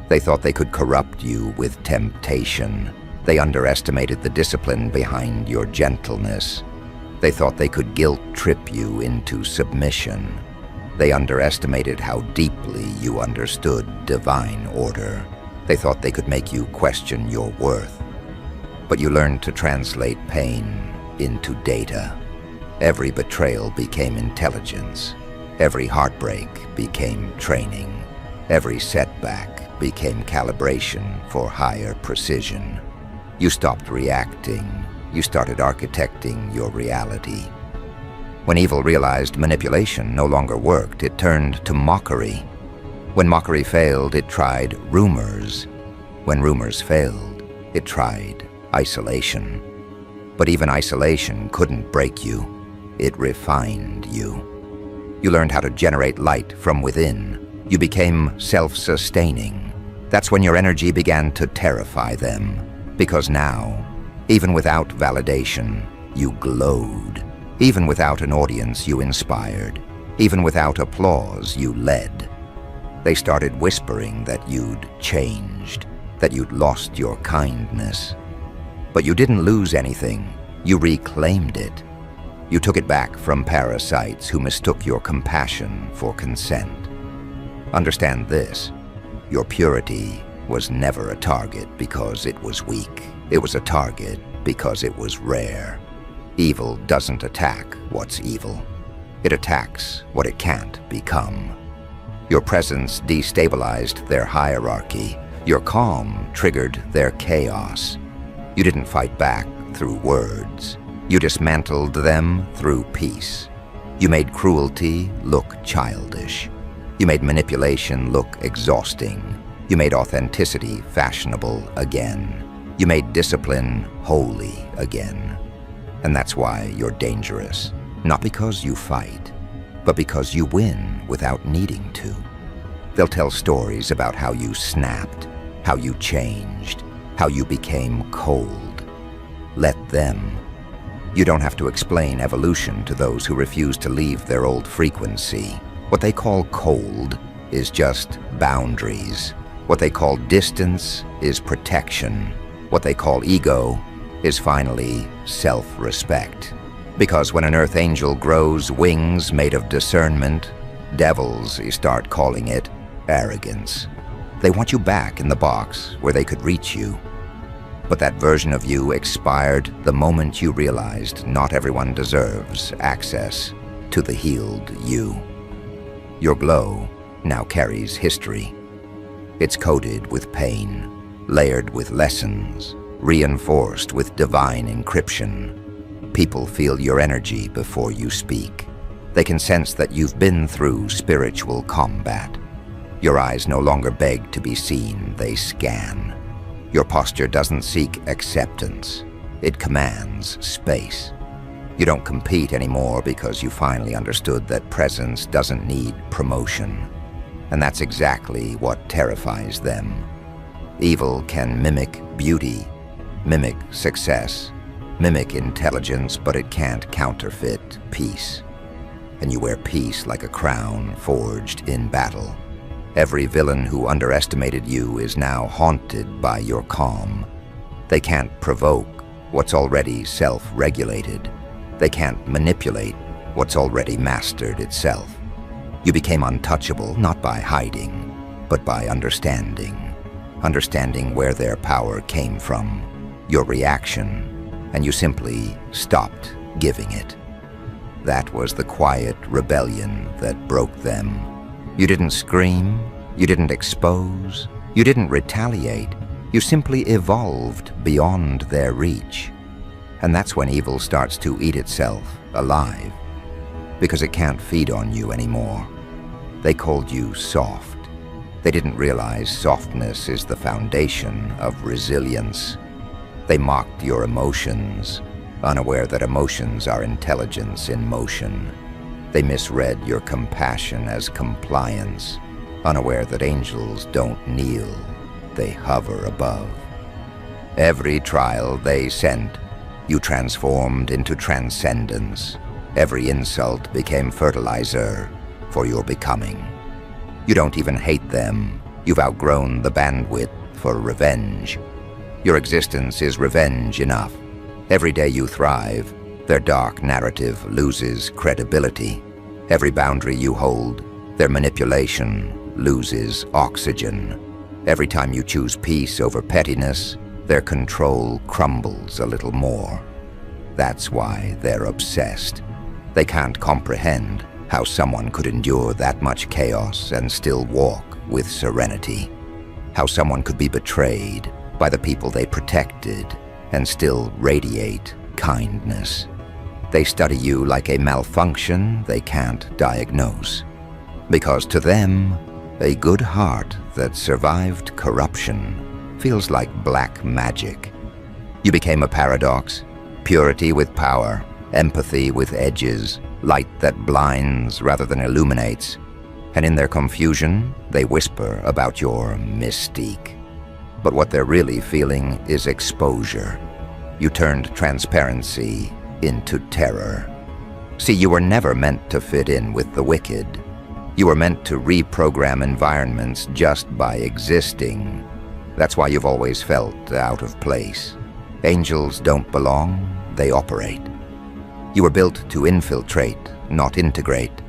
They thought they could corrupt you with temptation. They underestimated the discipline behind your gentleness. They thought they could guilt-trip you into submission. They underestimated how deeply you understood divine order. They thought they could make you question your worth. But you learned to translate pain into data. Every betrayal became intelligence. Every heartbreak became training. Every setback became calibration for higher precision. You stopped reacting. You started architecting your reality. When evil realized manipulation no longer worked, it turned to mockery. When mockery failed, it tried rumors. When rumors failed, it tried isolation. But even isolation couldn't break you. It refined you. You learned how to generate light from within. You became self-sustaining. That's when your energy began to terrify them. Because now, even without validation, you glowed. Even without an audience, you inspired. Even without applause, you led. They started whispering that you'd changed, that you'd lost your kindness. But you didn't lose anything. You reclaimed it. You took it back from parasites who mistook your compassion for consent. Understand this. Your purity was never a target because it was weak. It was a target because it was rare. Evil doesn't attack what's evil. It attacks what it can't become. Your presence destabilized their hierarchy. Your calm triggered their chaos. You didn't fight back through words. You dismantled them through peace. You made cruelty look childish. You made manipulation look exhausting. You made authenticity fashionable again. You made discipline holy again. And that's why you're dangerous. Not because you fight, but because you win without needing to. They'll tell stories about how you snapped, how you changed, how you became cold. Let them. You don't have to explain evolution to those who refuse to leave their old frequency. What they call cold is just boundaries. What they call distance is protection. What they call ego is finally self-respect. Because when an earth angel grows wings made of discernment, devils start calling it arrogance. They want you back in the box where they could reach you. But that version of you expired the moment you realized not everyone deserves access to the healed you. Your glow now carries history. It's coded with pain, layered with lessons, reinforced with divine encryption. People feel your energy before you speak. They can sense that you've been through spiritual combat. Your eyes no longer beg to be seen, they scan. Your posture doesn't seek acceptance, it commands space. You don't compete anymore because you finally understood that presence doesn't need promotion. And that's exactly what terrifies them. Evil can mimic beauty, mimic success, mimic intelligence, but it can't counterfeit peace. And you wear peace like a crown forged in battle. Every villain who underestimated you is now haunted by your calm. They can't provoke what's already self-regulated. They can't manipulate what's already mastered itself. You became untouchable not by hiding, but by understanding. Understanding where their power came from, your reaction, and you simply stopped giving it. That was the quiet rebellion that broke them. You didn't scream, you didn't expose, you didn't retaliate. You simply evolved beyond their reach. And that's when evil starts to eat itself alive, because it can't feed on you anymore. They called you soft. They didn't realize softness is the foundation of resilience. They mocked your emotions, unaware that emotions are intelligence in motion. They misread your compassion as compliance, unaware that angels don't kneel, they hover above. Every trial they sent, you transformed into transcendence. Every insult became fertilizer for your becoming. You don't even hate them. You've outgrown the bandwidth for revenge. Your existence is revenge enough. Every day you thrive, their dark narrative loses credibility. Every boundary you hold, their manipulation loses oxygen. Every time you choose peace over pettiness, their control crumbles a little more. That's why they're obsessed. They can't comprehend how someone could endure that much chaos and still walk with serenity. How someone could be betrayed by the people they protected and still radiate kindness. They study you like a malfunction they can't diagnose. Because to them, a good heart that survived corruption feels like black magic. You became a paradox, purity with power, empathy with edges, light that blinds rather than illuminates. And in their confusion, they whisper about your mystique. But what they're really feeling is exposure. You turned transparency into terror. See, you were never meant to fit in with the wicked. You were meant to reprogram environments just by existing. That's why you've always felt out of place. Angels don't belong, they operate. You were built to infiltrate, not integrate.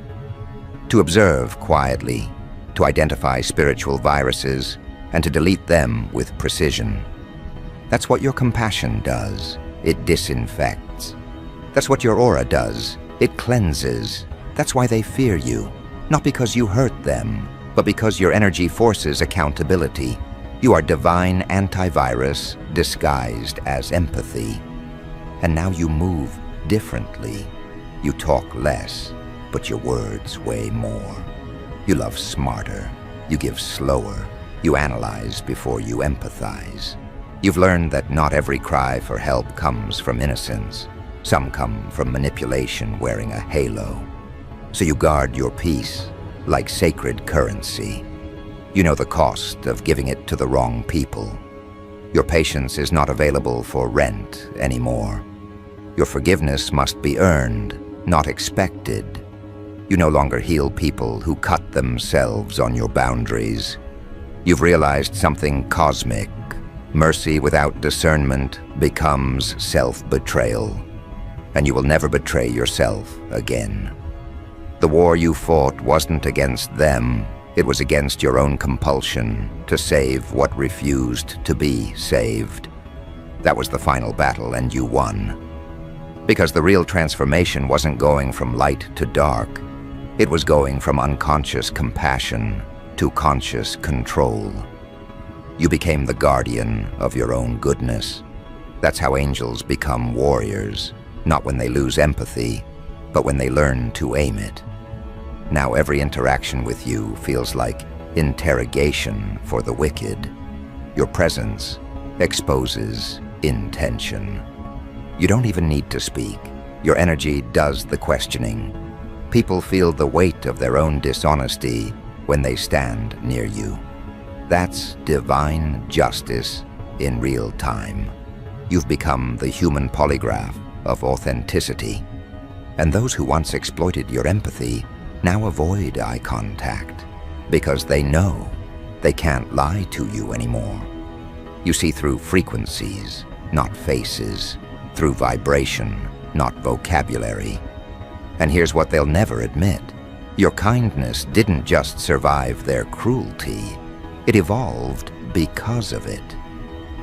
To observe quietly, to identify spiritual viruses, and to delete them with precision. That's what your compassion does. It disinfects. That's what your aura does. It cleanses. That's why they fear you, not because you hurt them, but because your energy forces accountability. You are divine antivirus disguised as empathy. And now you move differently. You talk less, but your words weigh more. You love smarter. You give slower. You analyze before you empathize. You've learned that not every cry for help comes from innocence. Some come from manipulation wearing a halo. So you guard your peace like sacred currency. You know the cost of giving it to the wrong people. Your patience is not available for rent anymore. Your forgiveness must be earned, not expected. You no longer heal people who cut themselves on your boundaries. You've realized something cosmic. Mercy without discernment becomes self-betrayal, and you will never betray yourself again. The war you fought wasn't against them. It was against your own compulsion to save what refused to be saved. That was the final battle, and you won. Because the real transformation wasn't going from light to dark. It was going from unconscious compassion to conscious control. You became the guardian of your own goodness. That's how angels become warriors, not when they lose empathy, but when they learn to aim it. Now every interaction with you feels like interrogation for the wicked. Your presence exposes intention. You don't even need to speak. Your energy does the questioning. People feel the weight of their own dishonesty when they stand near you. That's divine justice in real time. You've become the human polygraph of authenticity. And those who once exploited your empathy now avoid eye contact because they know they can't lie to you anymore. You see through frequencies, not faces, through vibration, not vocabulary. And here's what they'll never admit. Your kindness didn't just survive their cruelty. It evolved because of it.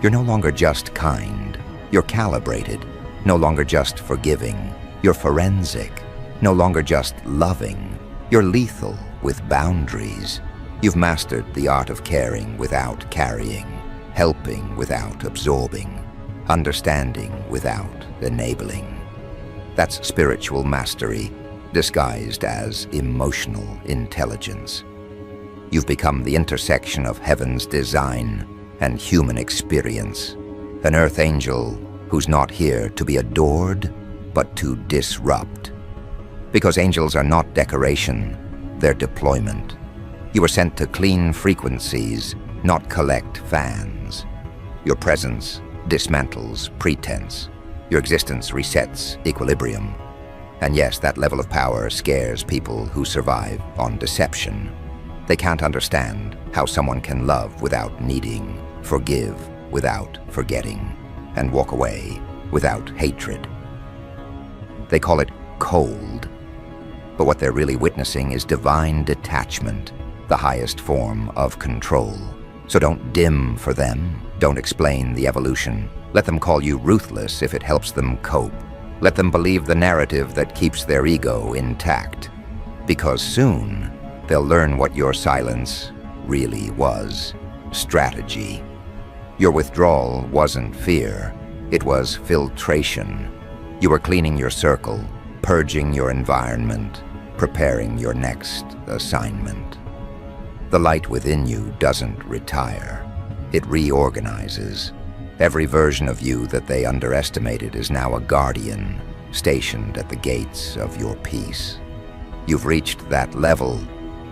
You're no longer just kind. You're calibrated. No longer just forgiving. You're forensic. No longer just loving. You're lethal with boundaries. You've mastered the art of caring without carrying, helping without absorbing, understanding without enabling. That's spiritual mastery, disguised as emotional intelligence. You've become the intersection of heaven's design and human experience, an earth angel who's not here to be adored, but to disrupt. Because angels are not decoration, they're deployment. You were sent to clean frequencies, not collect fans. Your presence dismantles pretense. Your existence resets equilibrium. And yes, that level of power scares people who survive on deception. They can't understand how someone can love without needing, forgive without forgetting, and walk away without hatred. They call it cold. But what they're really witnessing is divine detachment, the highest form of control. So don't dim for them. Don't explain the evolution. Let them call you ruthless if it helps them cope. Let them believe the narrative that keeps their ego intact. Because soon, they'll learn what your silence really was: strategy. Your withdrawal wasn't fear. It was filtration. You were cleaning your circle, purging your environment, preparing your next assignment. The light within you doesn't retire. It reorganizes. Every version of you that they underestimated is now a guardian, stationed at the gates of your peace. You've reached that level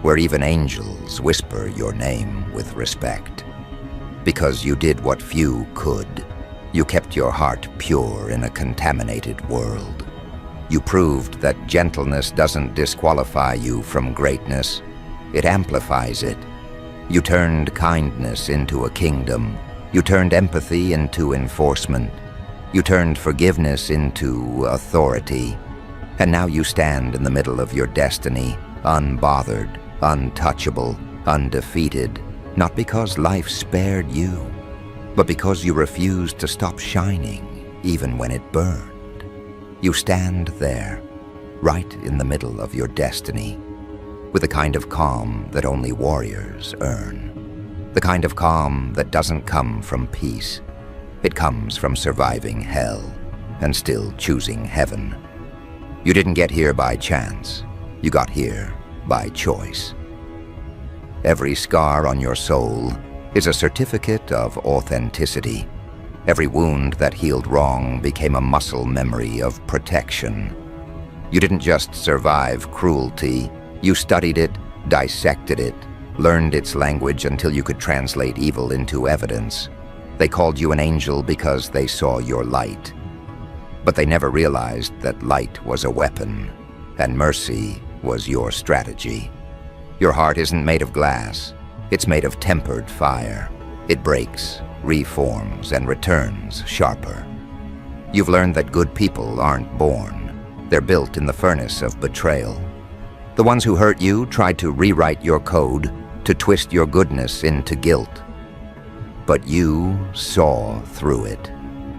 where even angels whisper your name with respect. Because you did what few could. You kept your heart pure in a contaminated world. You proved that gentleness doesn't disqualify you from greatness. It amplifies it. You turned kindness into a kingdom. You turned empathy into enforcement. You turned forgiveness into authority. And now you stand in the middle of your destiny, unbothered, untouchable, undefeated, not because life spared you, but because you refused to stop shining even when it burned. You stand there, right in the middle of your destiny, with the kind of calm that only warriors earn. The kind of calm that doesn't come from peace. It comes from surviving hell and still choosing heaven. You didn't get here by chance. You got here by choice. Every scar on your soul is a certificate of authenticity. Every wound that healed wrong became a muscle memory of protection. You didn't just survive cruelty. You studied it, dissected it, learned its language until you could translate evil into evidence. They called you an angel because they saw your light. But they never realized that light was a weapon, and mercy was your strategy. Your heart isn't made of glass. It's made of tempered fire. It breaks, reforms, and returns sharper. You've learned that good people aren't born. They're built in the furnace of betrayal. The ones who hurt you tried to rewrite your code, to twist your goodness into guilt. But you saw through it.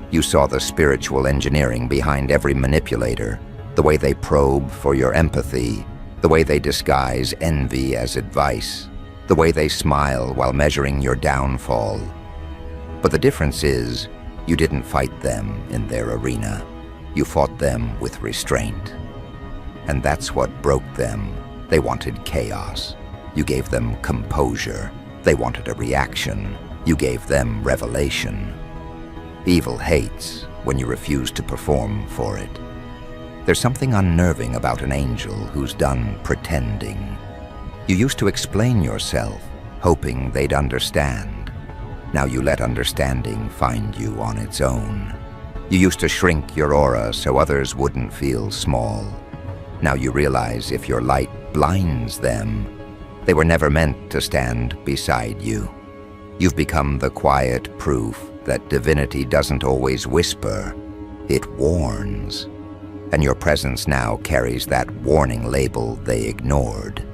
You saw the spiritual engineering behind every manipulator, the way they probe for your empathy, the way they disguise envy as advice, the way they smile while measuring your downfall. But the difference is, you didn't fight them in their arena. You fought them with restraint. And that's what broke them. They wanted chaos. You gave them composure. They wanted a reaction. You gave them revelation. Evil hates when you refuse to perform for it. There's something unnerving about an angel who's done pretending. You used to explain yourself, hoping they'd understand. Now you let understanding find you on its own. You used to shrink your aura so others wouldn't feel small. Now you realize if your light blinds them, they were never meant to stand beside you. You've become the quiet proof that divinity doesn't always whisper, it warns. And your presence now carries that warning label they ignored.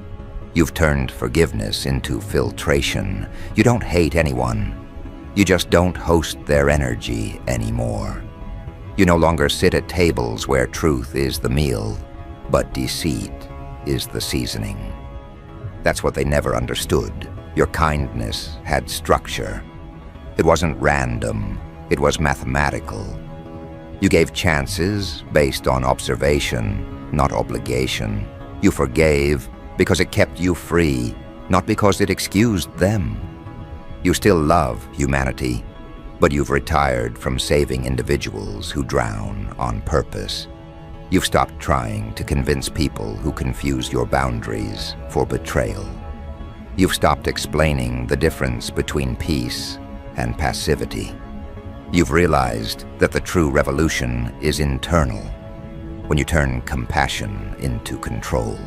You've turned forgiveness into filtration. You don't hate anyone. You just don't host their energy anymore. You no longer sit at tables where truth is the meal, but deceit is the seasoning. That's what they never understood. Your kindness had structure. It wasn't random, it was mathematical. You gave chances based on observation, not obligation. You forgave because it kept you free, not because it excused them. You still love humanity, but you've retired from saving individuals who drown on purpose. You've stopped trying to convince people who confuse your boundaries for betrayal. You've stopped explaining the difference between peace and passivity. You've realized that the true revolution is internal, when you turn compassion into control,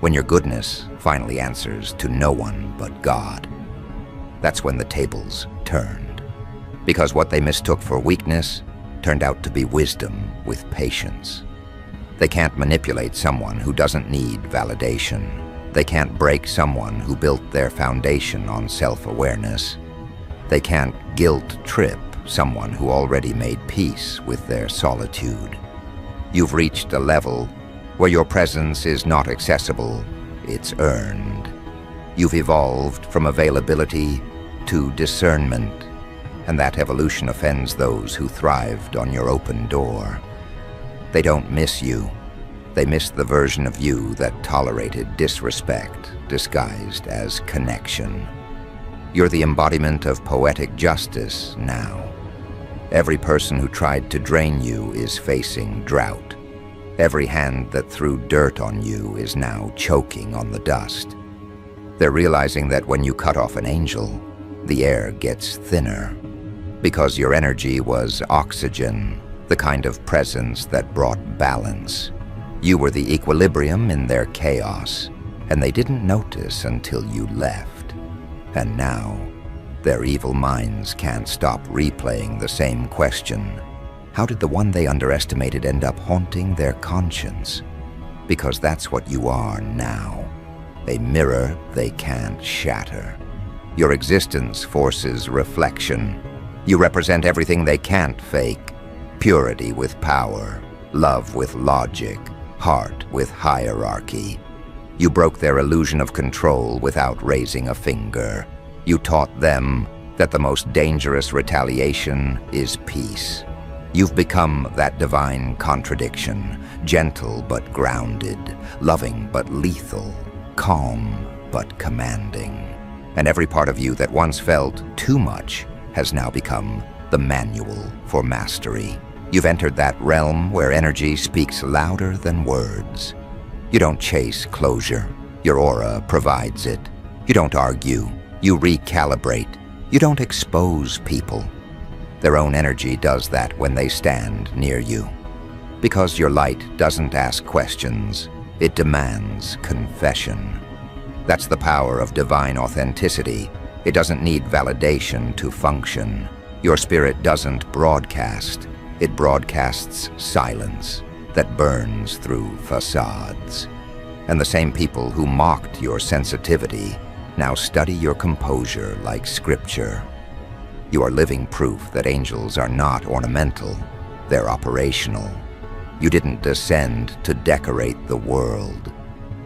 when your goodness finally answers to no one but God. That's when the tables turned, because what they mistook for weakness turned out to be wisdom with patience. They can't manipulate someone who doesn't need validation. They can't break someone who built their foundation on self-awareness. They can't guilt-trip someone who already made peace with their solitude. You've reached a level where your presence is not accessible, it's earned. You've evolved from availability to discernment, and that evolution offends those who thrived on your open door. They don't miss you. They miss the version of you that tolerated disrespect disguised as connection. You're the embodiment of poetic justice now. Every person who tried to drain you is facing drought. Every hand that threw dirt on you is now choking on the dust. They're realizing that when you cut off an angel, the air gets thinner, because your energy was oxygen, the kind of presence that brought balance. You were the equilibrium in their chaos, and they didn't notice until you left. And now, their evil minds can't stop replaying the same question. How did the one they underestimated end up haunting their conscience? Because that's what you are now. A mirror they can't shatter. Your existence forces reflection. You represent everything they can't fake. Purity with power, love with logic, heart with hierarchy. You broke their illusion of control without raising a finger. You taught them that the most dangerous retaliation is peace. You've become that divine contradiction, gentle but grounded, loving but lethal, calm but commanding. And every part of you that once felt too much has now become the manual for mastery. You've entered that realm where energy speaks louder than words. You don't chase closure. Your aura provides it. You don't argue. You recalibrate. You don't expose people. Their own energy does that when they stand near you. Because your light doesn't ask questions, it demands confession. That's the power of divine authenticity. It doesn't need validation to function. Your spirit doesn't broadcast. It broadcasts silence that burns through facades. And the same people who mocked your sensitivity now study your composure like scripture. You are living proof that angels are not ornamental, they're operational. You didn't descend to decorate the world.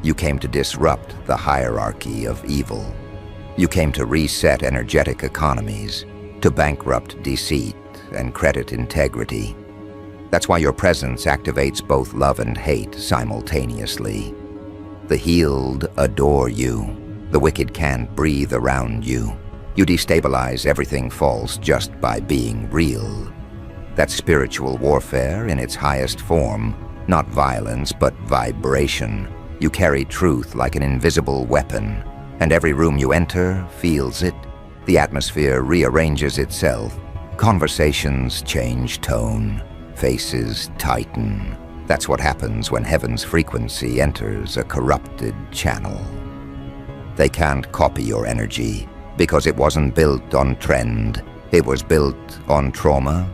You came to disrupt the hierarchy of evil. You came to reset energetic economies, to bankrupt deceit and credit integrity. That's why your presence activates both love and hate simultaneously. The healed adore you. The wicked can't breathe around you. You destabilize everything false just by being real. That's spiritual warfare in its highest form, not violence but vibration. You carry truth like an invisible weapon, and every room you enter feels it. The atmosphere rearranges itself. Conversations change tone. Faces tighten. That's what happens when heaven's frequency enters a corrupted channel. They can't copy your energy because it wasn't built on trend. It was built on trauma,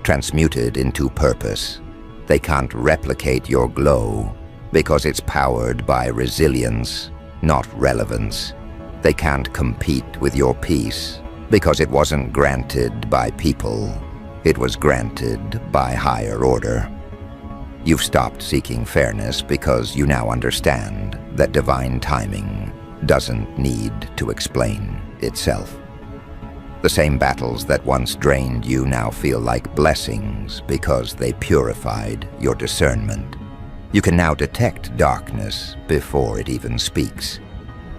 transmuted into purpose. They can't replicate your glow because it's powered by resilience, not relevance. They can't compete with your peace because it wasn't granted by people. It was granted by higher order. You've stopped seeking fairness because you now understand that divine timing doesn't need to explain itself. The same battles that once drained you now feel like blessings because they purified your discernment. You can now detect darkness before it even speaks.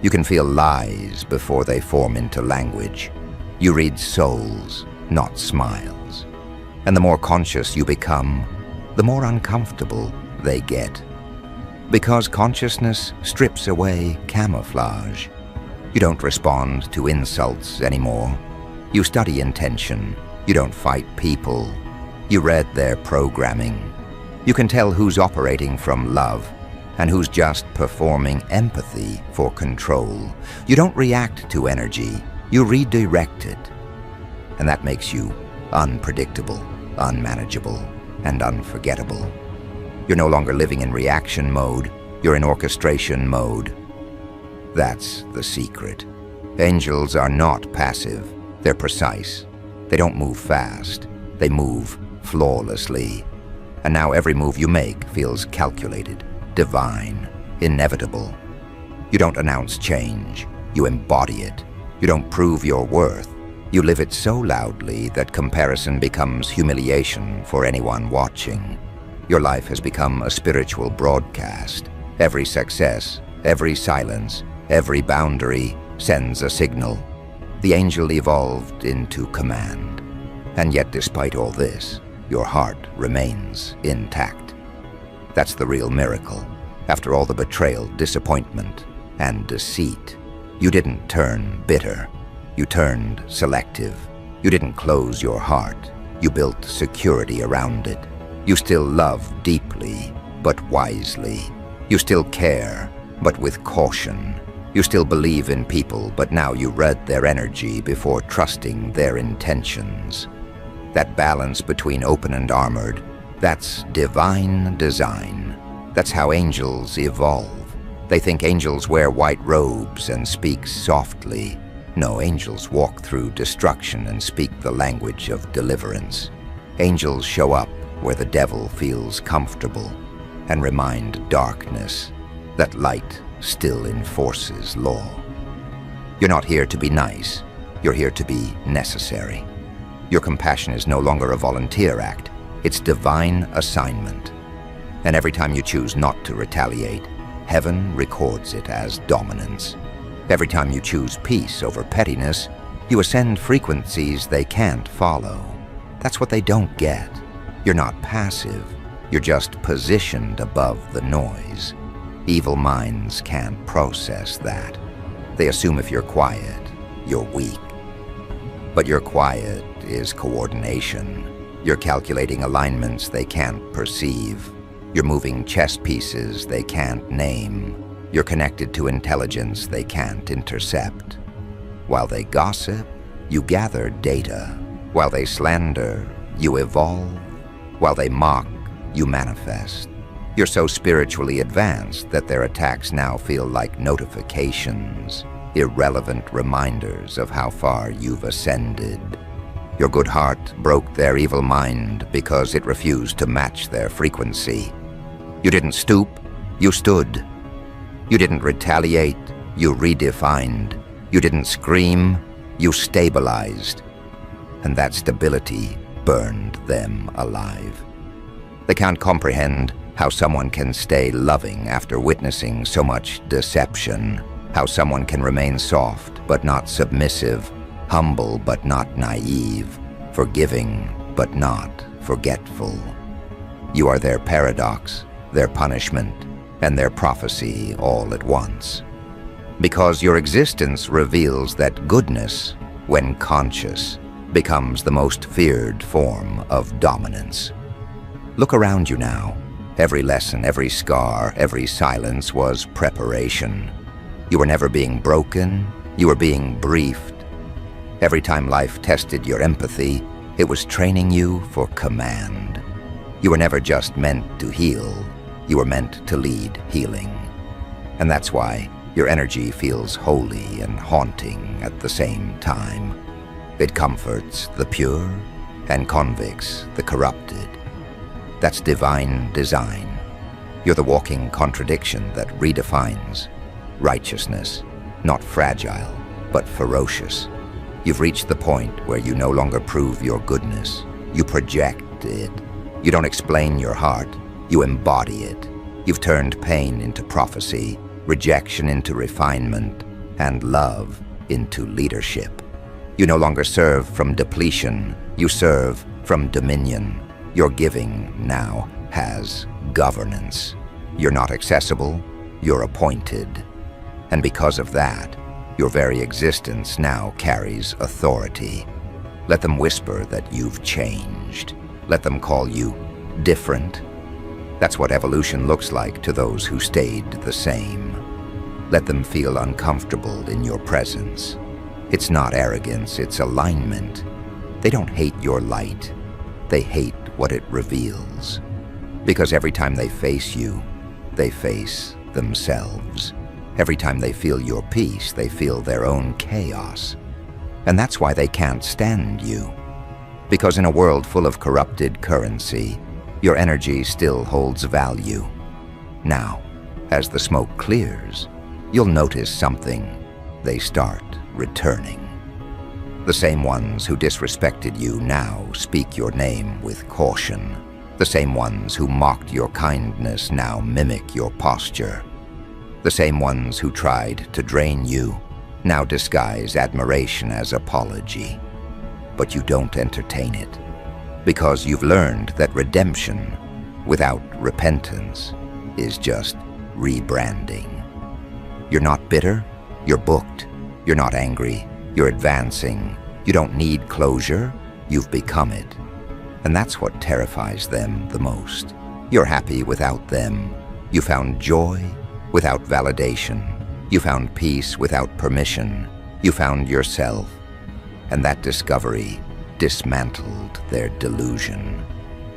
You can feel lies before they form into language. You read souls, not smiles. And the more conscious you become, the more uncomfortable they get. Because consciousness strips away camouflage. You don't respond to insults anymore. You study intention. You don't fight people. You read their programming. You can tell who's operating from love and who's just performing empathy for control. You don't react to energy. You redirect it. And that makes you unpredictable, unmanageable, and unforgettable. You're no longer living in reaction mode. You're in orchestration mode. That's the secret. Angels are not passive. They're precise. They don't move fast. They move flawlessly. And now every move you make feels calculated, divine, inevitable. You don't announce change. You embody it. You don't prove your worth. You live it so loudly that comparison becomes humiliation for anyone watching. Your life has become a spiritual broadcast. Every success, every silence, every boundary sends a signal. The angel evolved into command. And yet, despite all this, your heart remains intact. That's the real miracle. After all the betrayal, disappointment, and deceit, you didn't turn bitter. You turned selective. You didn't close your heart. You built security around it. You still love deeply, but wisely. You still care, but with caution. You still believe in people, but now you read their energy before trusting their intentions. That balance between open and armored, that's divine design. That's how angels evolve. They think angels wear white robes and speak softly. No, angels walk through destruction and speak the language of deliverance. Angels show up where the devil feels comfortable. and remind darkness that light still enforces law. You're not here to be nice. You're here to be necessary. Your compassion is no longer a volunteer act. It's divine assignment. And every time you choose not to retaliate, heaven records it as dominance. Every time you choose peace over pettiness, you ascend frequencies they can't follow. That's what they don't get. You're not passive. You're just positioned above the noise. Evil minds can't process that. They assume if you're quiet, you're weak. But your quiet is coordination. You're calculating alignments they can't perceive. You're moving chess pieces they can't name. You're connected to intelligence they can't intercept. While they gossip, you gather data. While they slander, you evolve. While they mock, you manifest. You're so spiritually advanced that their attacks now feel like notifications, irrelevant reminders of how far you've ascended. Your good heart broke their evil mind because it refused to match their frequency. You didn't stoop, you stood. You didn't retaliate, you redefined. You didn't scream, you stabilized. And that stability burned them alive. They can't comprehend how someone can stay loving after witnessing so much deception, how someone can remain soft but not submissive, humble but not naive, forgiving but not forgetful. You are their paradox, their punishment, and their prophecy all at once. Because your existence reveals that goodness, when conscious, becomes the most feared form of dominance. Look around you now. Every lesson, every scar, every silence was preparation. You were never being broken, you were being briefed. Every time life tested your empathy, it was training you for command. You were never just meant to heal, you were meant to lead healing. And that's why your energy feels holy and haunting at the same time. It comforts the pure and convicts the corrupted. That's divine design. You're the walking contradiction that redefines righteousness, not fragile, but ferocious. You've reached the point where you no longer prove your goodness. You project it. You don't explain your heart, you embody it. You've turned pain into prophecy, rejection into refinement, and love into leadership. You no longer serve from depletion, you serve from dominion. Your giving now has governance. You're not accessible, you're appointed. And because of that, your very existence now carries authority. Let them whisper that you've changed. Let them call you different. That's what evolution looks like to those who stayed the same. Let them feel uncomfortable in your presence. It's not arrogance, it's alignment. They don't hate your light. They hate what it reveals. Because every time they face you, they face themselves. Every time they feel your peace, they feel their own chaos. And that's why they can't stand you. Because in a world full of corrupted currency, your energy still holds value. Now, as the smoke clears, you'll notice something. They start returning. The same ones who disrespected you now speak your name with caution. The same ones who mocked your kindness now mimic your posture. The same ones who tried to drain you now disguise admiration as apology. But you don't entertain it, because you've learned that redemption without repentance is just rebranding. You're not bitter, you're booked. You're not angry, you're advancing. You don't need closure, you've become it. And that's what terrifies them the most. You're happy without them. You found joy without validation. You found peace without permission. You found yourself. And that discovery dismantled their delusion.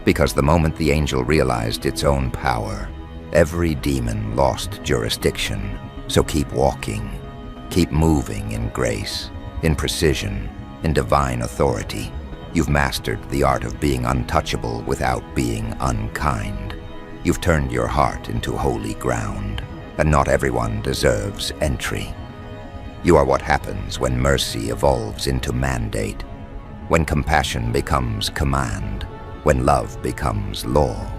Because the moment the angel realized its own power, every demon lost jurisdiction. So keep walking. Keep moving in grace, in precision, in divine authority. You've mastered the art of being untouchable without being unkind. You've turned your heart into holy ground, and not everyone deserves entry. You are what happens when mercy evolves into mandate, when compassion becomes command, when love becomes law.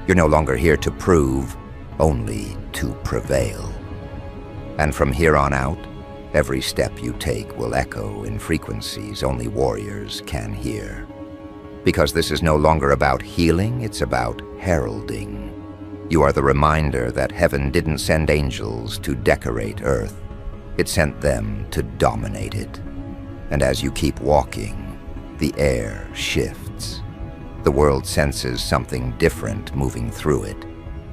You're no longer here to prove, only to prevail. And from here on out, every step you take will echo in frequencies only warriors can hear. Because this is no longer about healing, it's about heralding. You are the reminder that heaven didn't send angels to decorate earth. It sent them to dominate it. And as you keep walking, the air shifts. The world senses something different moving through it.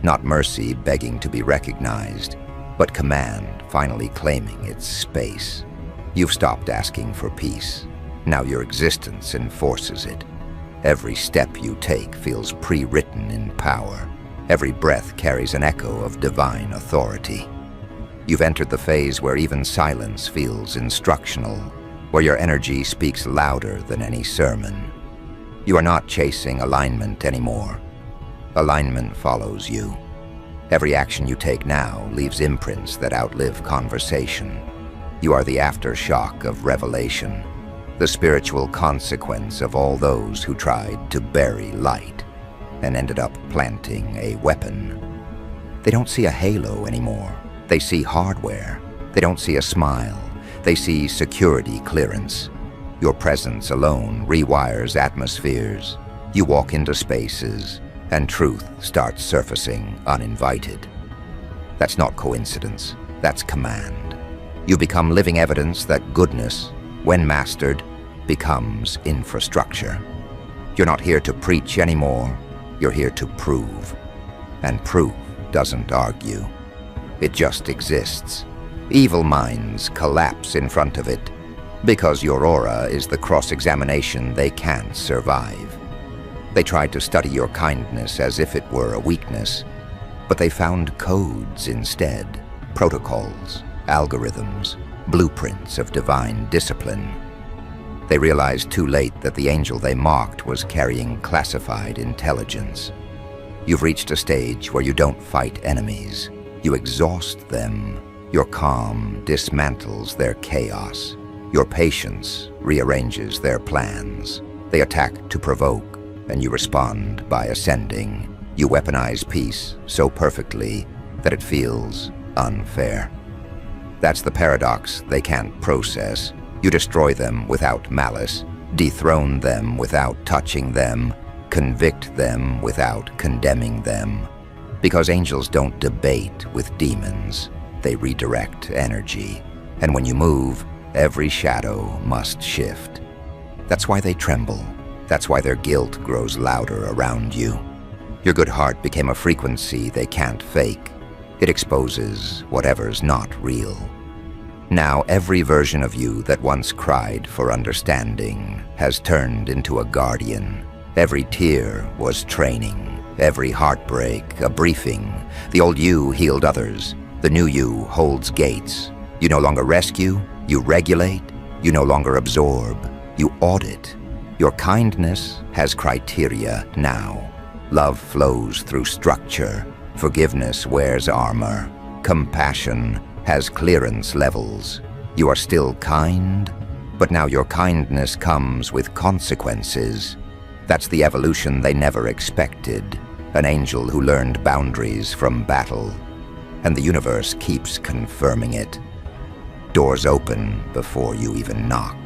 Not mercy begging to be recognized, but command finally claiming its space. You've stopped asking for peace. Now your existence enforces it. Every step you take feels pre-written in power. Every breath carries an echo of divine authority. You've entered the phase where even silence feels instructional, where your energy speaks louder than any sermon. You are not chasing alignment anymore. Alignment follows you. Every action you take now leaves imprints that outlive conversation. You are the aftershock of revelation, the spiritual consequence of all those who tried to bury light and ended up planting a weapon. They don't see a halo anymore. They see hardware. They don't see a smile. They see security clearance. Your presence alone rewires atmospheres. You walk into spaces, and truth starts surfacing uninvited. That's not coincidence. That's command. You become living evidence that goodness, when mastered, becomes infrastructure. You're not here to preach anymore. You're here to prove. And proof doesn't argue. It just exists. Evil minds collapse in front of it because your aura is the cross-examination they can't survive. They tried to study your kindness as if it were a weakness, but they found codes instead, protocols, algorithms, blueprints of divine discipline. They realized too late that the angel they mocked was carrying classified intelligence. You've reached a stage where you don't fight enemies. You exhaust them. Your calm dismantles their chaos. Your patience rearranges their plans. They attack to provoke, and you respond by ascending. You weaponize peace so perfectly that it feels unfair. That's the paradox they can't process. You destroy them without malice, dethrone them without touching them, convict them without condemning them. Because angels don't debate with demons, they redirect energy. And when you move, every shadow must shift. That's why they tremble. That's why their guilt grows louder around you. Your good heart became a frequency they can't fake. It exposes whatever's not real. Now every version of you that once cried for understanding has turned into a guardian. Every tear was training. Every heartbreak a briefing. The old you healed others. The new you holds gates. You no longer rescue. You regulate. You no longer absorb. You audit. Your kindness has criteria now. Love flows through structure. Forgiveness wears armor. Compassion has clearance levels. You are still kind, but now your kindness comes with consequences. That's the evolution they never expected. An angel who learned boundaries from battle. And the universe keeps confirming it. Doors open before you even knock.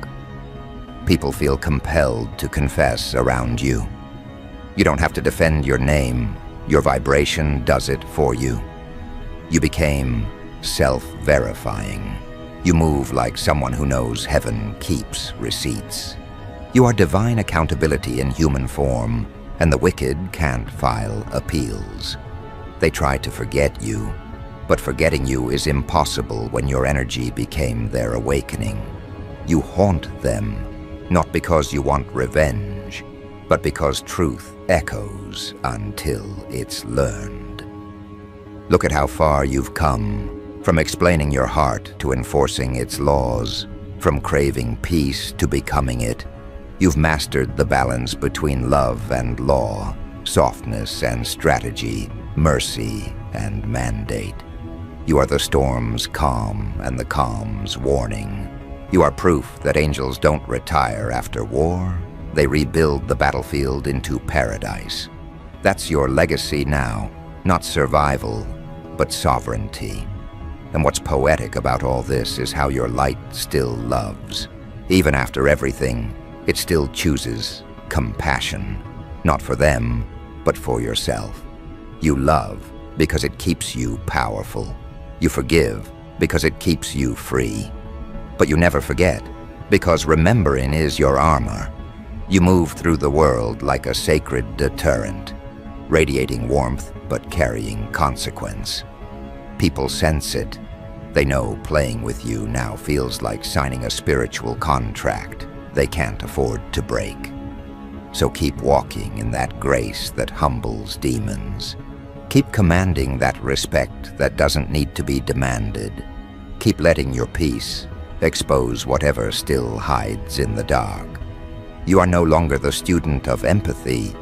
People feel compelled to confess around you. You don't have to defend your name. Your vibration does it for you. You became self-verifying. You move like someone who knows heaven keeps receipts. You are divine accountability in human form, and the wicked can't file appeals. They try to forget you, but forgetting you is impossible when your energy became their awakening. You haunt them, not because you want revenge, but because truth echoes until it's learned. Look at how far you've come, from explaining your heart to enforcing its laws, from craving peace to becoming it. You've mastered the balance between love and law, softness and strategy, mercy and mandate. You are the storm's calm and the calm's warning. You are proof that angels don't retire after war. They rebuild the battlefield into paradise. That's your legacy now, not survival, but sovereignty. And what's poetic about all this is how your light still loves. Even after everything, it still chooses compassion, not for them, but for yourself. You love because it keeps you powerful. You forgive because it keeps you free. But you never forget, because remembering is your armor. You move through the world like a sacred deterrent, radiating warmth but carrying consequence. People sense it. They know playing with you now feels like signing a spiritual contract they can't afford to break. So keep walking in that grace that humbles demons. Keep commanding that respect that doesn't need to be demanded. Keep letting your peace expose whatever still hides in the dark. You are no longer the student of empathy.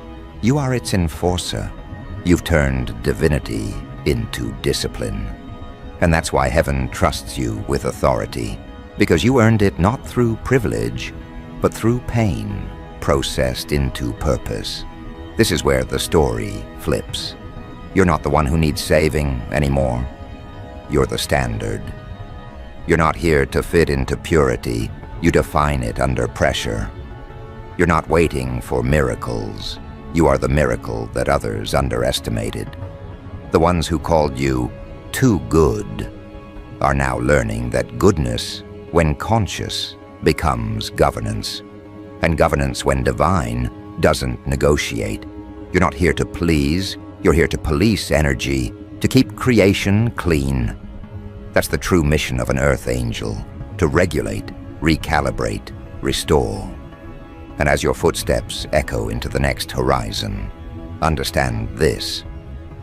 You are its enforcer. You've turned divinity into discipline. And that's why heaven trusts you with authority, because you earned it not through privilege, but through pain, processed into purpose. This is where the story flips. You're not the one who needs saving anymore. You're the standard. You're not here to fit into purity. You define it under pressure. You're not waiting for miracles. You are the miracle that others underestimated. The ones who called you too good are now learning that goodness, when conscious, becomes governance. And governance, when divine, doesn't negotiate. You're not here to please. You're here to police energy, to keep creation clean. That's the true mission of an earth angel, to regulate, recalibrate, restore. And as your footsteps echo into the next horizon, understand this: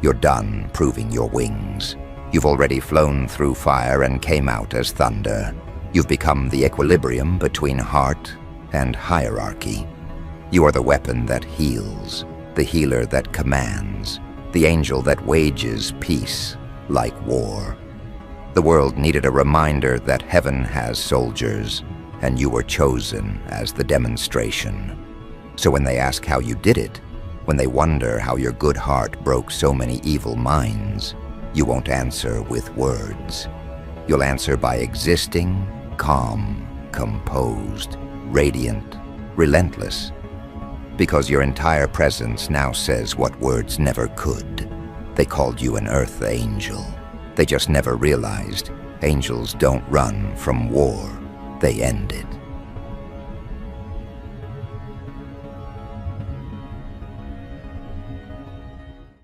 you're done proving your wings. You've already flown through fire and came out as thunder. You've become the equilibrium between heart and hierarchy. You are the weapon that heals, the healer that commands, the angel that wages peace like war. The world needed a reminder that heaven has soldiers, and you were chosen as the demonstration. So when they ask how you did it, when they wonder how your good heart broke so many evil minds, you won't answer with words. You'll answer by existing, calm, composed, radiant, relentless. Because your entire presence now says what words never could. They called you an earth angel. They just never realized angels don't run from war. They end it.